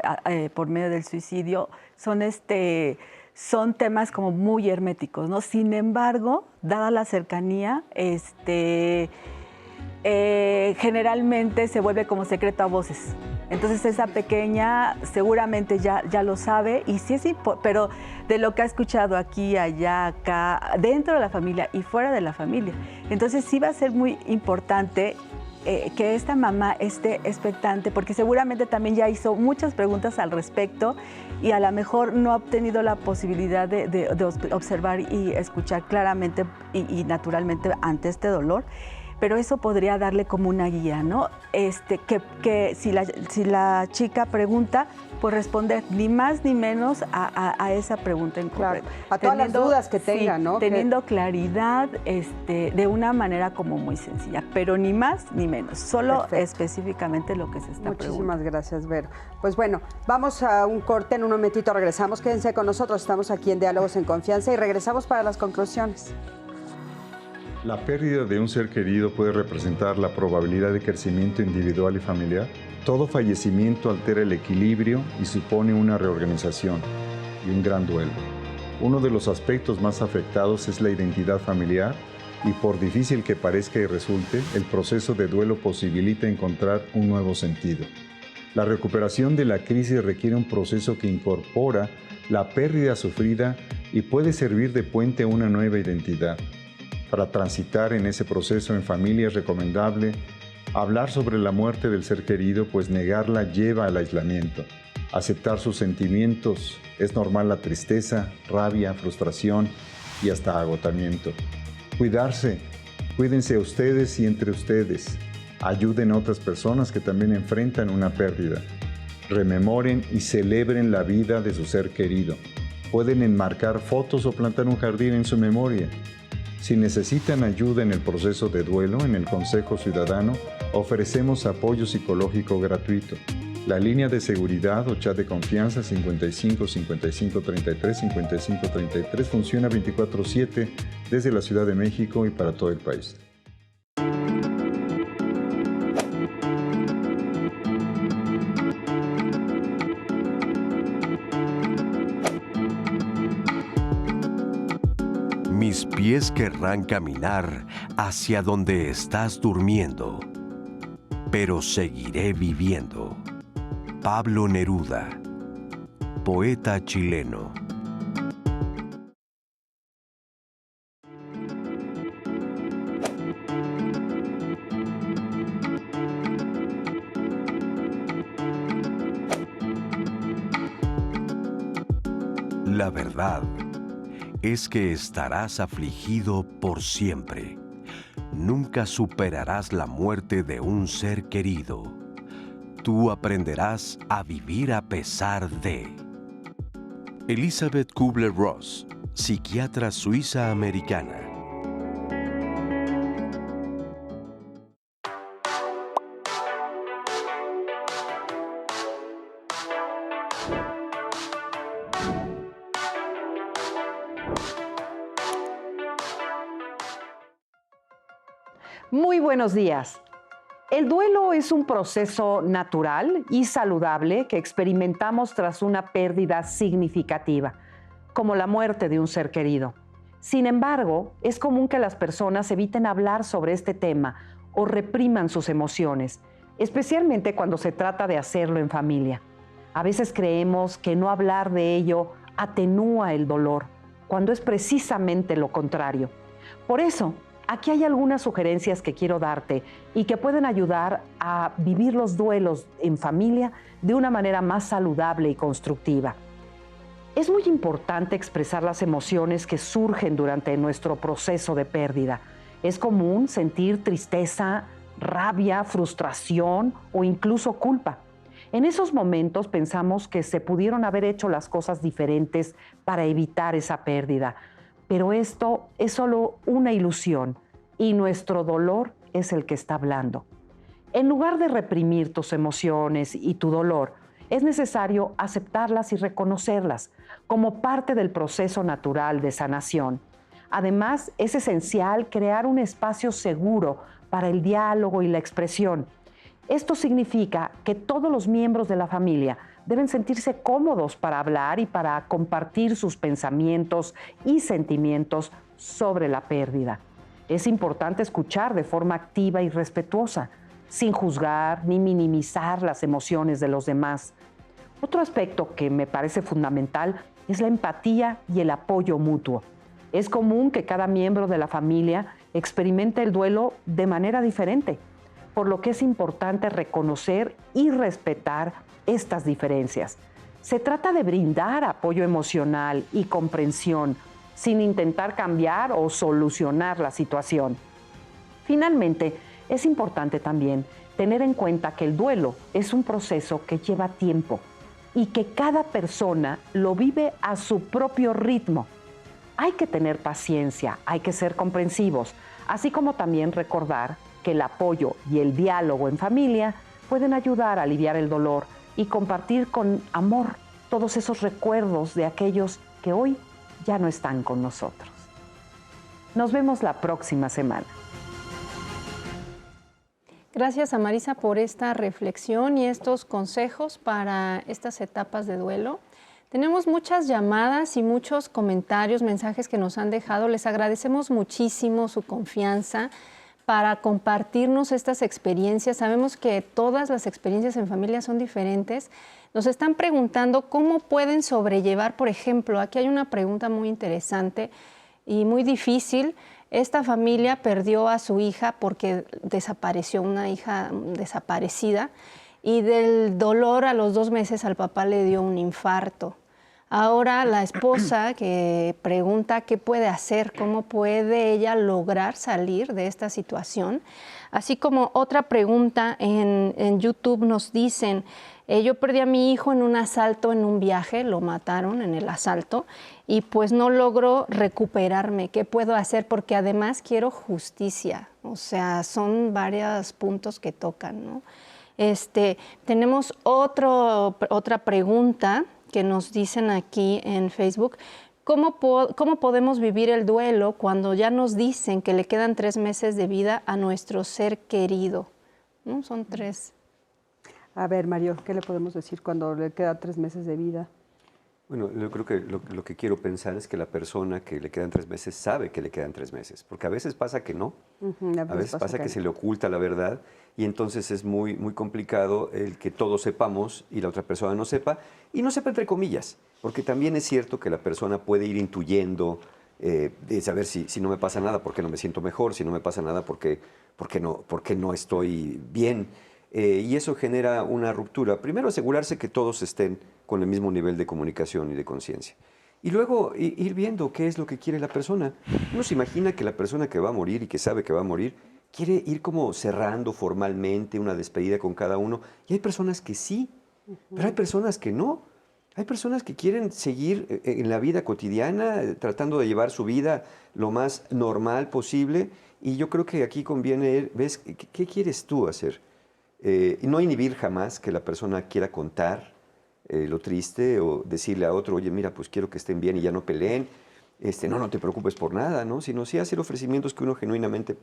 por medio del suicidio son temas como muy herméticos, ¿no? Sin embargo, dada la cercanía, generalmente se vuelve como secreto a voces. Entonces esa pequeña seguramente ya lo sabe, y sí, pero de lo que ha escuchado aquí, allá, acá, dentro de la familia y fuera de la familia. Entonces sí va a ser muy importante que esta mamá esté expectante, porque seguramente también ya hizo muchas preguntas al respecto y a lo mejor no ha obtenido la posibilidad de observar y escuchar claramente y naturalmente ante este dolor. Pero eso podría darle como una guía, ¿no? Que si la chica pregunta, pues responder ni más ni menos a esa pregunta en concreto. Claro, a todas las dudas que tenga, ¿no? Teniendo claridad de una manera como muy sencilla, pero ni más ni menos, solo específicamente lo que se está preguntando. Muchísimas gracias, Vero. Pues bueno, vamos a un corte, en un momentito regresamos. Quédense con nosotros, estamos aquí en Diálogos en Confianza y regresamos para las conclusiones. ¿La pérdida de un ser querido puede representar la probabilidad de crecimiento individual y familiar? Todo fallecimiento altera el equilibrio y supone una reorganización y un gran duelo. Uno de los aspectos más afectados es la identidad familiar y, por difícil que parezca y resulte, el proceso de duelo posibilita encontrar un nuevo sentido. La recuperación de la crisis requiere un proceso que incorpora la pérdida sufrida y puede servir de puente a una nueva identidad. Para transitar en ese proceso en familia es recomendable hablar sobre la muerte del ser querido, pues negarla lleva al aislamiento. Aceptar sus sentimientos, es normal la tristeza, rabia, frustración y hasta agotamiento. Cuidarse, cuídense ustedes y entre ustedes. Ayuden a otras personas que también enfrentan una pérdida. Rememoren y celebren la vida de su ser querido. Pueden enmarcar fotos o plantar un jardín en su memoria. Si necesitan ayuda en el proceso de duelo, en el Consejo Ciudadano ofrecemos apoyo psicológico gratuito. La línea de seguridad o chat de confianza 55 55 33 55 33 funciona 24/7 desde la Ciudad de México y para todo el país. Mis pies querrán caminar hacia donde estás durmiendo, pero seguiré viviendo. Pablo Neruda, poeta chileno. La verdad es que estarás afligido por siempre. Nunca superarás la muerte de un ser querido. Tú aprenderás a vivir a pesar de... Elizabeth Kubler-Ross, psiquiatra suiza-americana. Muy buenos días. El duelo es un proceso natural y saludable que experimentamos tras una pérdida significativa, como la muerte de un ser querido. Sin embargo, es común que las personas eviten hablar sobre este tema o repriman sus emociones, especialmente cuando se trata de hacerlo en familia. A veces creemos que no hablar de ello atenúa el dolor, cuando es precisamente lo contrario. Por eso, aquí hay algunas sugerencias que quiero darte y que pueden ayudar a vivir los duelos en familia de una manera más saludable y constructiva. Es muy importante expresar las emociones que surgen durante nuestro proceso de pérdida. Es común sentir tristeza, rabia, frustración o incluso culpa. En esos momentos pensamos que se pudieron haber hecho las cosas diferentes para evitar esa pérdida, pero esto es solo una ilusión y nuestro dolor es el que está hablando. En lugar de reprimir tus emociones y tu dolor, es necesario aceptarlas y reconocerlas como parte del proceso natural de sanación. Además, es esencial crear un espacio seguro para el diálogo y la expresión. Esto significa que todos los miembros de la familia deben sentirse cómodos para hablar y para compartir sus pensamientos y sentimientos sobre la pérdida. Es importante escuchar de forma activa y respetuosa, sin juzgar ni minimizar las emociones de los demás. Otro aspecto que me parece fundamental es la empatía y el apoyo mutuo. Es común que cada miembro de la familia experimente el duelo de manera diferente, por lo que es importante reconocer y respetar estas diferencias. Se trata de brindar apoyo emocional y comprensión sin intentar cambiar o solucionar la situación. Finalmente, es importante también tener en cuenta que el duelo es un proceso que lleva tiempo y que cada persona lo vive a su propio ritmo. Hay que tener paciencia, hay que ser comprensivos, así como también recordar que el apoyo y el diálogo en familia pueden ayudar a aliviar el dolor y compartir con amor todos esos recuerdos de aquellos que hoy ya no están con nosotros. Nos vemos la próxima semana. Gracias a Marisa por esta reflexión y estos consejos para estas etapas de duelo. Tenemos muchas llamadas y muchos comentarios, mensajes que nos han dejado. Les agradecemos muchísimo su confianza para compartirnos estas experiencias. Sabemos que todas las experiencias en familia son diferentes. Nos están preguntando cómo pueden sobrellevar, por ejemplo, aquí hay una pregunta muy interesante y muy difícil. Esta familia perdió a su hija porque desapareció, una hija desaparecida, y del dolor a los 2 meses al papá le dio un infarto. Ahora la esposa que pregunta qué puede hacer, cómo puede ella lograr salir de esta situación. Así como otra pregunta en YouTube nos dicen, yo perdí a mi hijo en un asalto, en un viaje, lo mataron en el asalto y pues no logro recuperarme. ¿Qué puedo hacer? Porque además quiero justicia. O sea, son varios puntos que tocan, ¿no? Tenemos otra pregunta que nos dicen aquí en Facebook. ¿Cómo podemos vivir el duelo cuando ya nos dicen que le quedan 3 meses de vida a nuestro ser querido? ¿No? Son 3. A ver, Mario, ¿qué le podemos decir cuando le queda 3 meses de vida? Bueno, yo creo que lo que quiero pensar es que la persona que le quedan 3 meses sabe que le quedan 3 meses, porque a veces pasa que no, a veces pasa que se le oculta la verdad y entonces es muy, muy complicado el que todos sepamos y la otra persona no sepa, y no sepa entre comillas, porque también es cierto que la persona puede ir intuyendo de saber si no me pasa nada, ¿por qué no me siento mejor? Si no me pasa nada, ¿por qué no estoy bien? Y eso genera una ruptura. Primero, asegurarse que todos estén con el mismo nivel de comunicación y de conciencia. Y luego ir viendo qué es lo que quiere la persona. Uno se imagina que la persona que va a morir y que sabe que va a morir quiere ir como cerrando formalmente una despedida con cada uno. Y hay personas que sí, pero hay personas que no. Hay personas que quieren seguir en la vida cotidiana, tratando de llevar su vida lo más normal posible. Y yo creo que aquí conviene, ¿ves? ¿Qué quieres tú hacer? No inhibir jamás que la persona quiera contar lo triste o decirle a otro, oye, mira, pues quiero que estén bien y ya no peleen, no te preocupes por nada, ¿no? Sino sí hacer ofrecimientos que uno genuinamente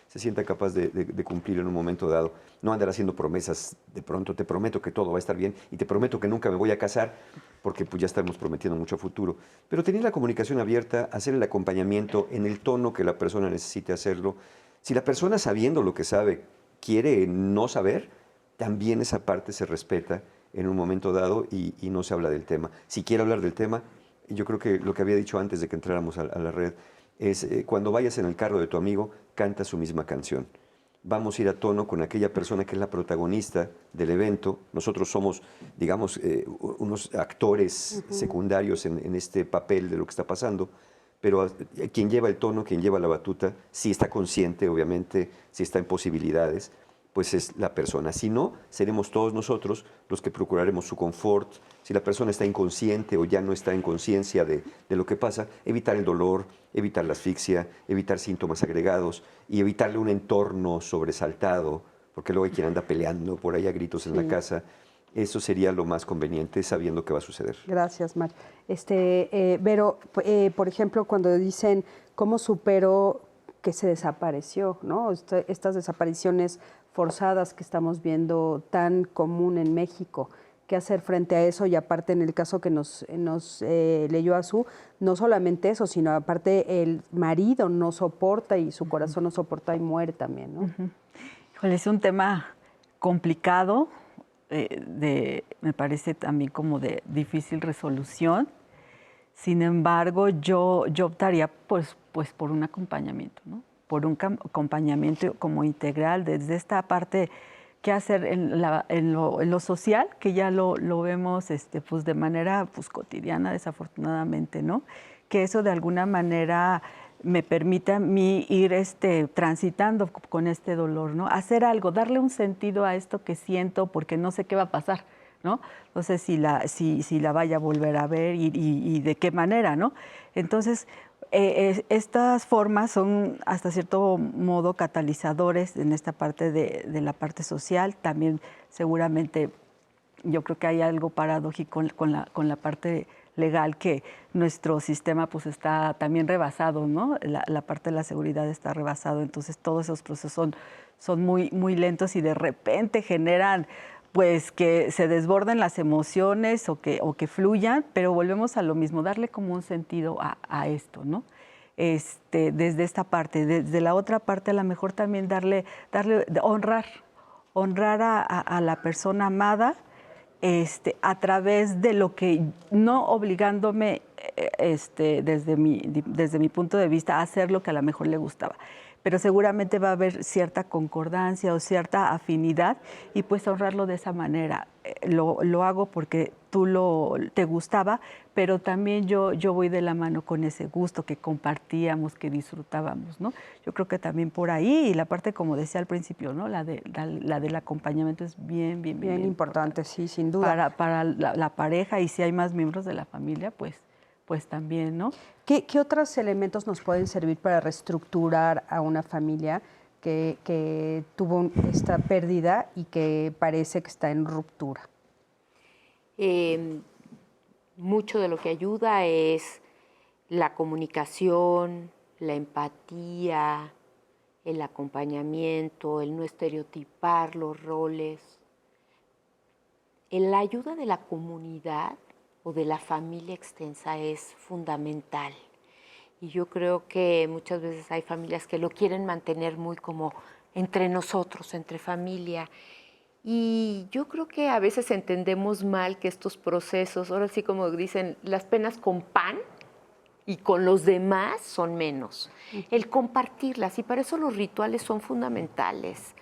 se sienta capaz de cumplir en un momento dado. No andar haciendo promesas de pronto, te prometo que todo va a estar bien y te prometo que nunca me voy a casar, porque pues ya estamos prometiendo mucho a futuro. Pero tener la comunicación abierta, hacer el acompañamiento en el tono que la persona necesite hacerlo. Si la persona, sabiendo lo que sabe, quiere no saber, también esa parte se respeta en un momento dado y no se habla del tema. Si quiere hablar del tema, yo creo que lo que había dicho antes de que entráramos a la red es cuando vayas en el carro de tu amigo, canta su misma canción. Vamos a ir a tono con aquella persona que es la protagonista del evento. Nosotros somos, digamos, unos actores secundarios en este papel de lo que está pasando, pero quien lleva el tono, quien lleva la batuta, sí está consciente, obviamente, sí está en posibilidades, pues es la persona. Si no, seremos todos nosotros los que procuraremos su confort. Si la persona está inconsciente o ya no está en conciencia de lo que pasa, evitar el dolor, evitar la asfixia, evitar síntomas agregados y evitarle un entorno sobresaltado, porque luego hay quien anda peleando por ahí a gritos en la casa. Eso sería lo más conveniente, sabiendo qué va a suceder. Gracias, Mar. Vero, por ejemplo, cuando dicen, ¿cómo supero que se desapareció? ¿No? Estas desapariciones forzadas que estamos viendo tan común en México. ¿Qué hacer frente a eso? Y aparte, en el caso que nos leyó Azú, no solamente eso, sino aparte el marido no soporta y su corazón no soporta y muere también, ¿no? Híjole, es un tema complicado, me parece también como de difícil resolución. Sin embargo, yo optaría pues por un acompañamiento, ¿no? Por un acompañamiento como integral desde esta parte, qué hacer en lo social, que ya lo vemos pues de manera pues cotidiana, desafortunadamente, ¿no? Que eso de alguna manera me permite a mí ir transitando con este dolor, ¿no? Hacer algo, darle un sentido a esto que siento, porque no sé qué va a pasar, ¿no? No sé si la vaya a volver a ver y de qué manera, ¿no? Entonces, estas formas son hasta cierto modo catalizadores en esta parte de la parte social. También seguramente yo creo que hay algo paradójico con la parte legal, que nuestro sistema pues está también rebasado, ¿no? La parte de la seguridad está rebasado, entonces todos esos procesos son muy, muy lentos y de repente generan pues que se desborden las emociones o que fluyan, pero volvemos a lo mismo, darle como un sentido a esto, ¿no? Desde esta parte, desde la otra parte a lo mejor también honrar a la persona amada, a través de lo que, no obligándome desde mi punto de vista a hacer lo que a lo mejor le gustaba, pero seguramente va a haber cierta concordancia o cierta afinidad y pues honrarlo de esa manera. Lo hago porque te gustaba, pero también yo voy de la mano con ese gusto que compartíamos, que disfrutábamos, ¿no? Yo creo que también por ahí, y la parte, como decía al principio, ¿no? La del acompañamiento es bien importante, sí, sin duda. Para la pareja, y si hay más miembros de la familia, pues también, ¿no? ¿Qué otros elementos nos pueden servir para reestructurar a una familia que tuvo esta pérdida y que parece que está en ruptura? Mucho de lo que ayuda es la comunicación, la empatía, el acompañamiento, el no estereotipar los roles. La ayuda de la comunidad o de la familia extensa es fundamental. Y yo creo que muchas veces hay familias que lo quieren mantener muy como entre nosotros, entre familia. Y yo creo que a veces entendemos mal que estos procesos, ahora sí como dicen, las penas con pan y con los demás son menos. El compartirlas, y para eso los rituales son fundamentales.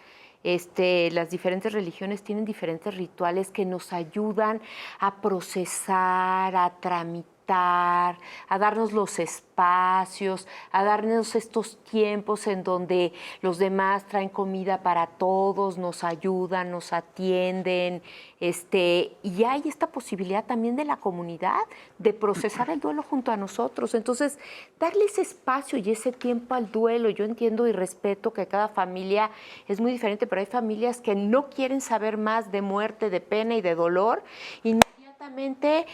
Las diferentes religiones tienen diferentes rituales que nos ayudan a procesar, a tramitar, a darnos los espacios, a darnos estos tiempos en donde los demás traen comida para todos, nos ayudan, nos atienden, y hay esta posibilidad también de la comunidad de procesar el duelo junto a nosotros. Entonces, darle ese espacio y ese tiempo al duelo. Yo entiendo y respeto que cada familia es muy diferente, pero hay familias que no quieren saber más de muerte, de pena y de dolor, y inmediatamente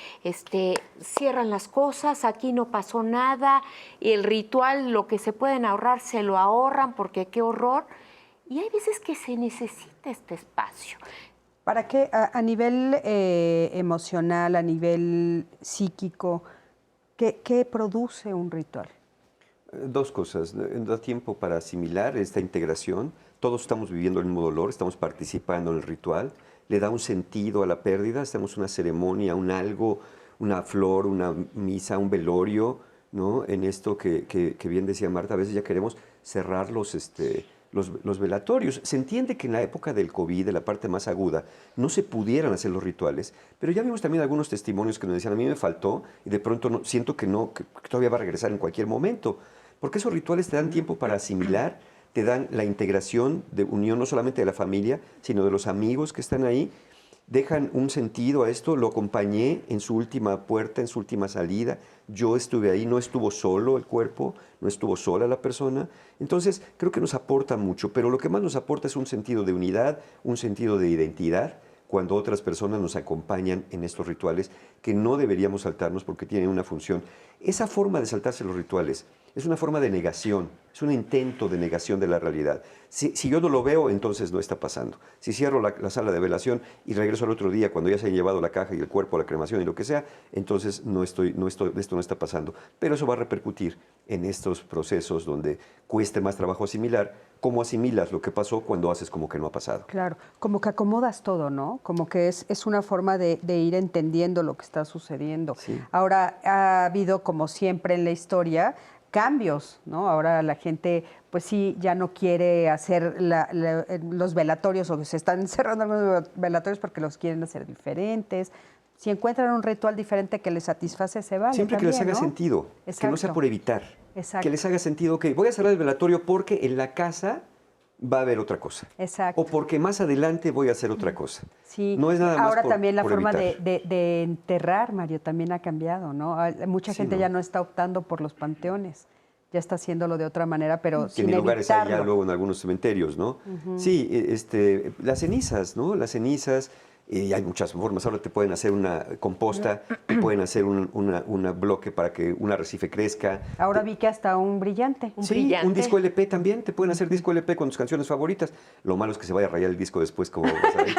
cierran las cosas, aquí no pasó nada, y el ritual, lo que se pueden ahorrar, se lo ahorran, porque qué horror. Y hay veces que se necesita este espacio. ¿Para qué, a nivel emocional, a nivel psíquico, qué produce un ritual? Dos cosas. Da tiempo para asimilar esta integración. Todos estamos viviendo el mismo dolor, estamos participando en el ritual. Le da un sentido a la pérdida. Hacemos una ceremonia, un algo, una flor, una misa, un velorio, ¿no? En esto que bien decía Marta, a veces ya queremos cerrar los velatorios. Se entiende que en la época del COVID, de la parte más aguda, no se pudieran hacer los rituales, pero ya vimos también algunos testimonios que nos decían, a mí me faltó y de pronto siento que todavía va a regresar en cualquier momento, porque esos rituales te dan tiempo para asimilar, te dan la integración de unión no solamente de la familia, sino de los amigos que están ahí. Dejan un sentido a esto, lo acompañé en su última puerta, en su última salida, yo estuve ahí, no estuvo solo el cuerpo, no estuvo sola la persona, entonces creo que nos aporta mucho, pero lo que más nos aporta es un sentido de unidad, un sentido de identidad, cuando otras personas nos acompañan en estos rituales que no deberíamos saltarnos porque tienen una función. Esa forma de saltarse los rituales es una forma de negación, es un intento de negación de la realidad. Si yo no lo veo, entonces no está pasando. Si cierro la sala de velación y regreso al otro día cuando ya se ha llevado la caja y el cuerpo, la cremación y lo que sea, entonces esto no está pasando. Pero eso va a repercutir en estos procesos donde cueste más trabajo asimilar. ¿Cómo asimilas lo que pasó cuando haces como que no ha pasado? Claro, como que acomodas todo, ¿no? Como que es una forma de ir entendiendo lo que está sucediendo. Sí. Ahora, ha habido, como siempre en la historia, cambios, ¿no? Ahora la gente, pues sí, ya no quiere hacer los velatorios o se están cerrando algunos velatorios porque los quieren hacer diferentes. Si encuentran un ritual diferente que les satisface, se vale. Siempre también, que les haga ¿no? sentido, Exacto. que no sea por evitar. Exacto. Que les haga sentido, ok, voy a cerrar el velatorio porque en la casa va a haber otra cosa. Exacto. O porque más adelante voy a hacer otra cosa. Sí. No es nada más Ahora por, también la por forma evitar. de enterrar, Mario, también ha cambiado, ¿no? Mucha Sí, gente ¿no? ya no está optando por los panteones, ya está haciéndolo de otra manera, pero sin Tiene lugares allá evitarlo. luego en algunos cementerios, ¿no? Sí, las cenizas, ¿no? Las cenizas, hay muchas formas. Ahora te pueden hacer una composta, te pueden hacer un bloque para que un arrecife crezca. Ahora vi que hasta un brillante. Un disco LP también, te pueden hacer disco LP con tus canciones favoritas. Lo malo es que se vaya a rayar el disco después, como vas a ver.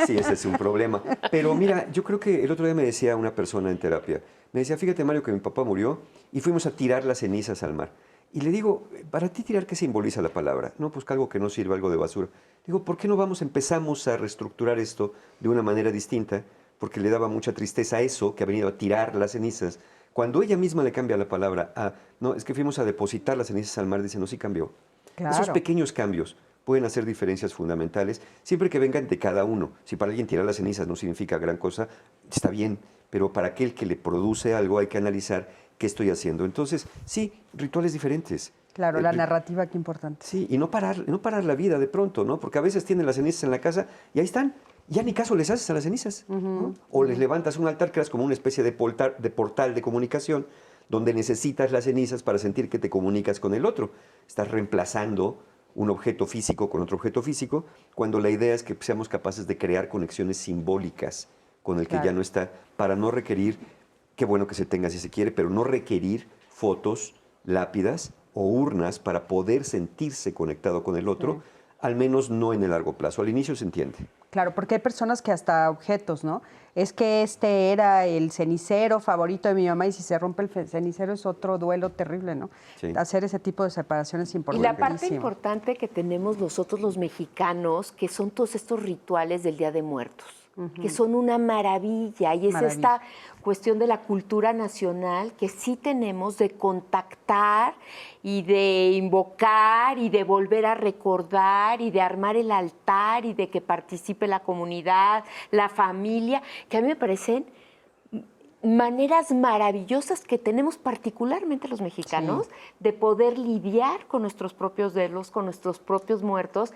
Sí, ese es un problema. Pero mira, yo creo que el otro día me decía una persona en terapia, me decía, fíjate Mario, que mi papá murió y fuimos a tirar las cenizas al mar. Y le digo, ¿para ti tirar qué simboliza la palabra? No, pues que algo que no sirve, algo de basura. Digo, ¿por qué no empezamos a reestructurar esto de una manera distinta? Porque le daba mucha tristeza a eso, que ha venido a tirar las cenizas. Cuando ella misma le cambia la palabra a, no, es que fuimos a depositar las cenizas al mar, dice, no, sí cambió. Claro. Esos pequeños cambios pueden hacer diferencias fundamentales, siempre que vengan de cada uno. Si para alguien tirar las cenizas no significa gran cosa, está bien, pero para aquel que le produce algo hay que analizar qué estoy haciendo. Entonces, sí, rituales diferentes. Claro, la narrativa, qué importante. Sí, y no parar la vida de pronto, ¿no? Porque a veces tienen las cenizas en la casa y ahí están. Ya ni caso les haces a las cenizas. ¿No? O les levantas un altar, creas como una especie de portal de comunicación donde necesitas las cenizas para sentir que te comunicas con el otro. Estás reemplazando un objeto físico con otro objeto físico, cuando la idea es que seamos capaces de crear conexiones simbólicas con el que ya no está, para no requerir, qué bueno que se tenga si se quiere, pero no requerir fotos, lápidas o urnas para poder sentirse conectado con el otro, al menos no en el largo plazo. Al inicio se entiende. Claro, porque hay personas que hasta objetos, ¿no? Es que este era el cenicero favorito de mi mamá y si se rompe el cenicero es otro duelo terrible, ¿no? Sí. Hacer ese tipo de separación es Y importante. la parte importante que tenemos nosotros los mexicanos, que son todos estos rituales del Día de Muertos, que son una maravilla. Y es esta cuestión de la cultura nacional que sí tenemos de contactar y de invocar y de volver a recordar y de armar el altar y de que participe la comunidad, la familia, que a mí me parecen maneras maravillosas que tenemos particularmente los mexicanos de poder lidiar con nuestros propios duelos, con nuestros propios muertos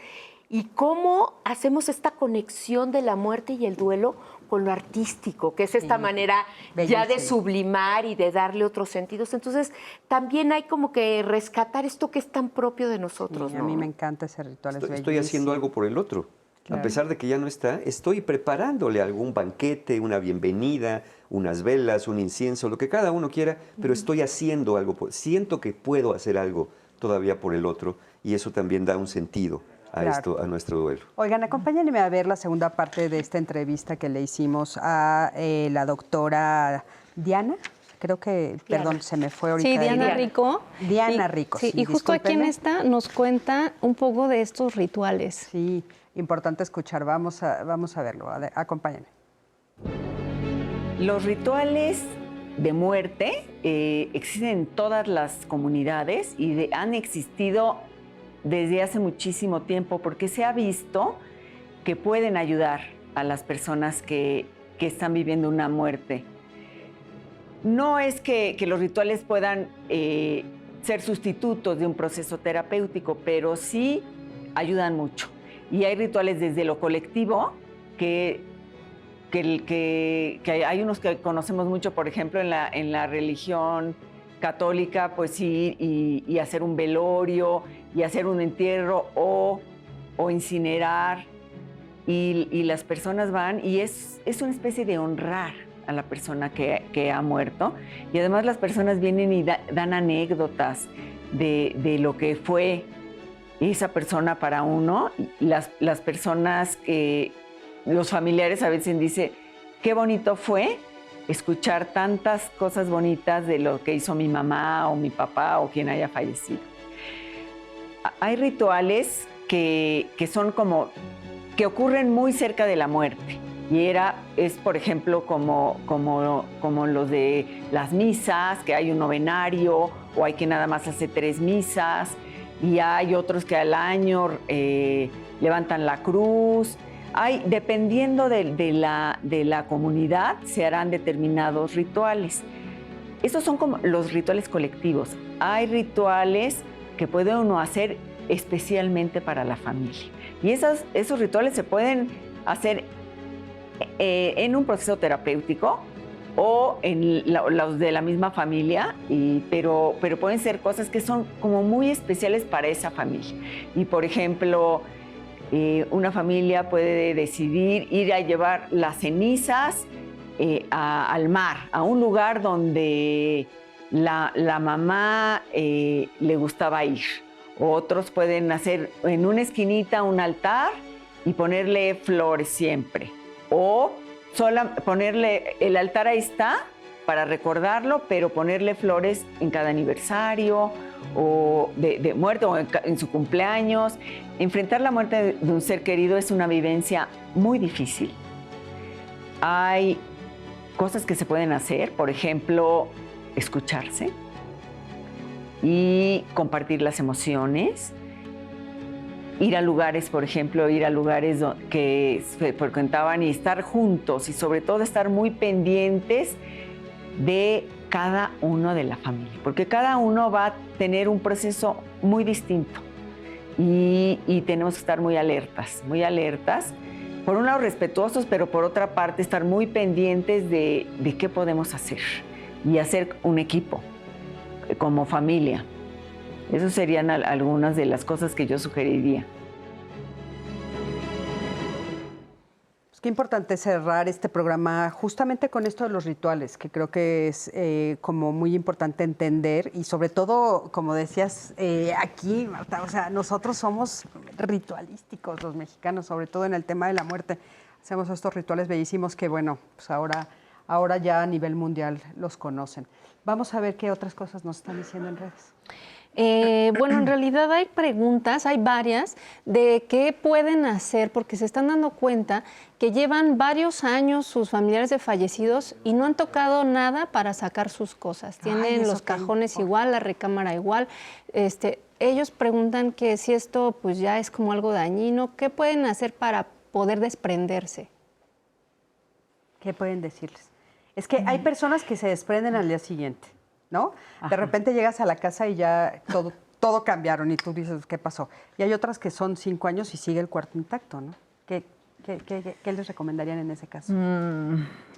y cómo hacemos esta conexión de la muerte y el duelo con lo artístico, que es esta manera ya de sublimar y de darle otros sentidos. Entonces, también hay como que rescatar esto que es tan propio de nosotros. A mí me encanta ese ritual. Estoy haciendo algo por el otro. Claro. A pesar de que ya no está, estoy preparándole algún banquete, una bienvenida, unas velas, un incienso, lo que cada uno quiera, pero estoy haciendo algo, siento que puedo hacer algo todavía por el otro y eso también da un sentido a esto, a nuestro duelo. Oigan, acompáñenme a ver la segunda parte de esta entrevista que le hicimos a la doctora Diana. Creo que, perdón, se me fue ahorita. Sí, Diana Rico. Diana Rico, sí. Y justo aquí en esta nos cuenta un poco de estos rituales. Sí, importante escuchar. Vamos a verlo. Acompáñenme. Los rituales de muerte existen en todas las comunidades y han existido desde hace muchísimo tiempo porque se ha visto que pueden ayudar a las personas que están viviendo una muerte. No es que los rituales puedan ser sustitutos de un proceso terapéutico, pero sí ayudan mucho. Y hay rituales desde lo colectivo que hay unos que conocemos mucho, por ejemplo, en la religión católica, pues ir y hacer un velorio y hacer un entierro o incinerar. Y las personas van y es una especie de honrar a la persona que ha muerto. Y además las personas vienen y dan anécdotas de lo que fue esa persona para uno. Las personas, los familiares a veces dicen, qué bonito fue escuchar tantas cosas bonitas de lo que hizo mi mamá o mi papá o quien haya fallecido. Hay rituales que son como que ocurren muy cerca de la muerte. Y es por ejemplo, como los de las misas, que hay un novenario, o hay que nada más hace 3 misas, y hay otros que al año levantan la cruz. Dependiendo de la comunidad, se harán determinados rituales. Esos son como los rituales colectivos. Hay rituales que puede uno hacer especialmente para la familia. Y esos rituales se pueden hacer en un proceso terapéutico o en los de la misma familia, pero pueden ser cosas que son como muy especiales para esa familia. Y por ejemplo, una familia puede decidir ir a llevar las cenizas al mar, a un lugar donde la mamá le gustaba ir. Otros pueden hacer en una esquinita un altar y ponerle flores siempre. O ponerle el altar, ahí está, para recordarlo, pero ponerle flores en cada aniversario o de muerte o en su cumpleaños. Enfrentar la muerte de un ser querido es una vivencia muy difícil. Hay cosas que se pueden hacer, por ejemplo, escucharse y compartir las emociones. Ir a lugares, por ejemplo, que se frecuentaban y estar juntos y sobre todo estar muy pendientes de cada uno de la familia, porque cada uno va a tener un proceso muy distinto y tenemos que estar muy alertas, por un lado respetuosos, pero por otra parte estar muy pendientes de qué podemos hacer y hacer un equipo como familia. Esas serían algunas de las cosas que yo sugeriría. Pues qué importante cerrar este programa justamente con esto de los rituales, que creo que es como muy importante entender y sobre todo, como decías aquí, Marta, o sea, nosotros somos ritualísticos los mexicanos, sobre todo en el tema de la muerte. Hacemos estos rituales bellísimos que, bueno, pues ahora ya a nivel mundial los conocen. Vamos a ver qué otras cosas nos están diciendo en redes. Bueno, en realidad hay preguntas, hay varias, de qué pueden hacer, porque se están dando cuenta que llevan varios años sus familiares de fallecidos y no han tocado nada para sacar sus cosas. Tienen los cajones igual, la recámara igual. Ellos preguntan que si esto pues ya es como algo dañino, ¿qué pueden hacer para poder desprenderse? ¿Qué pueden decirles? Es que hay personas que se desprenden al día siguiente, ¿no? Ajá. De repente llegas a la casa y ya todo cambiaron y tú dices, ¿qué pasó? Y hay otras que son 5 años y sigue el cuarto intacto, ¿no? ¿Qué les recomendarían en ese caso?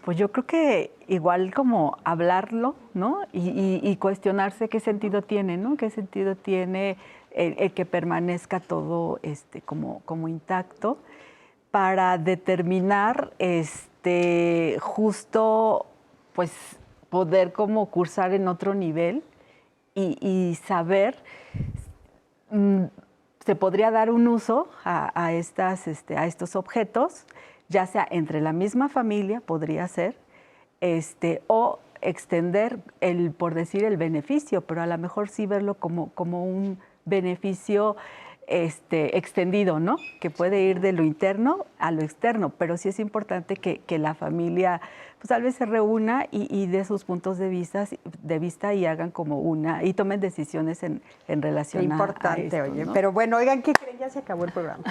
Pues yo creo que igual como hablarlo, ¿no? Y cuestionarse qué sentido tiene, ¿no? ¿Qué sentido tiene el que permanezca todo como intacto para determinar justo pues poder como cursar en otro nivel y saber, se podría dar un uso a estos objetos, ya sea entre la misma familia, podría ser, o extender por decir el beneficio, pero a lo mejor sí verlo como un beneficio extendido, ¿no? Que puede ir de lo interno a lo externo, pero sí es importante que la familia pues tal vez se reúna y dé sus puntos de vista y hagan como y tomen decisiones en relación Qué importante, a esto, oye. ¿no? Pero bueno, oigan, ¿qué creen? Ya se acabó el programa.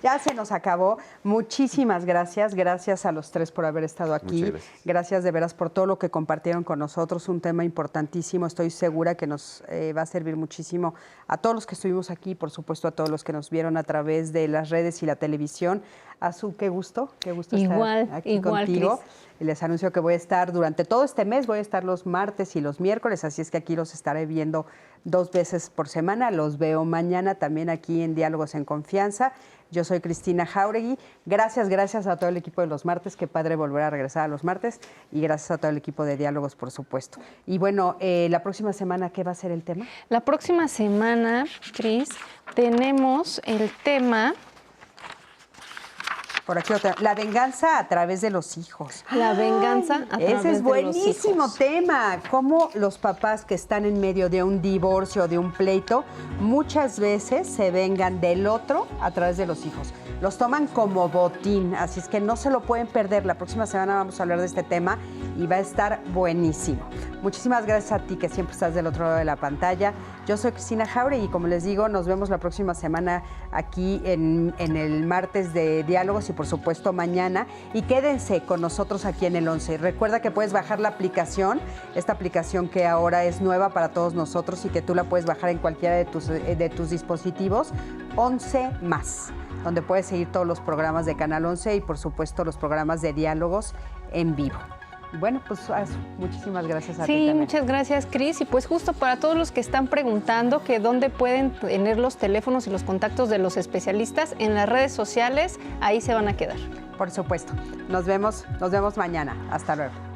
Ya se nos acabó. Muchísimas gracias. Gracias a los tres por haber estado aquí. Muchas gracias. Gracias de veras por todo lo que compartieron con nosotros. Un tema importantísimo. Estoy segura que nos va a servir muchísimo a todos los que estuvimos aquí, por supuesto a todos los que nos vieron a través de las redes y la televisión. Azu, qué gusto Igual, estar aquí igual, contigo. Cris. Y les anuncio que voy a estar durante todo este mes, voy a estar los martes y los miércoles, así es que aquí los estaré viendo 2 veces por semana. Los veo mañana también aquí en Diálogos en Confianza. Yo soy Cristina Jáuregui. Gracias a todo el equipo de los martes. Qué padre volver a regresar a los martes. Y gracias a todo el equipo de Diálogos, por supuesto. Y bueno, la próxima semana, ¿qué va a ser el tema? La próxima semana, Cris, tenemos el tema... Por aquí otra. La venganza a través de los hijos. La venganza a través Ese es de buenísimo los hijos. tema. Cómo los papás que están en medio de un divorcio, de un pleito, muchas veces se vengan del otro a través de los hijos. Los toman como botín, así es que no se lo pueden perder. La próxima semana vamos a hablar de este tema y va a estar buenísimo. Muchísimas gracias a ti que siempre estás del otro lado de la pantalla. Yo soy Cristina Jáuregui y como les digo, nos vemos la próxima semana aquí en el martes de Diálogos y por supuesto mañana. Y quédense con nosotros aquí en el 11. Recuerda que puedes bajar la aplicación, esta aplicación que ahora es nueva para todos nosotros y que tú la puedes bajar en cualquiera de tus dispositivos, 11 más, donde puedes seguir todos los programas de Canal 11 y por supuesto los programas de Diálogos en vivo. Bueno, pues muchísimas gracias a ti Sí, también. muchas gracias, Cris. Y pues justo para todos los que están preguntando que dónde pueden tener los teléfonos y los contactos de los especialistas, en las redes sociales, ahí se van a quedar. Por supuesto. Nos vemos mañana. Hasta luego.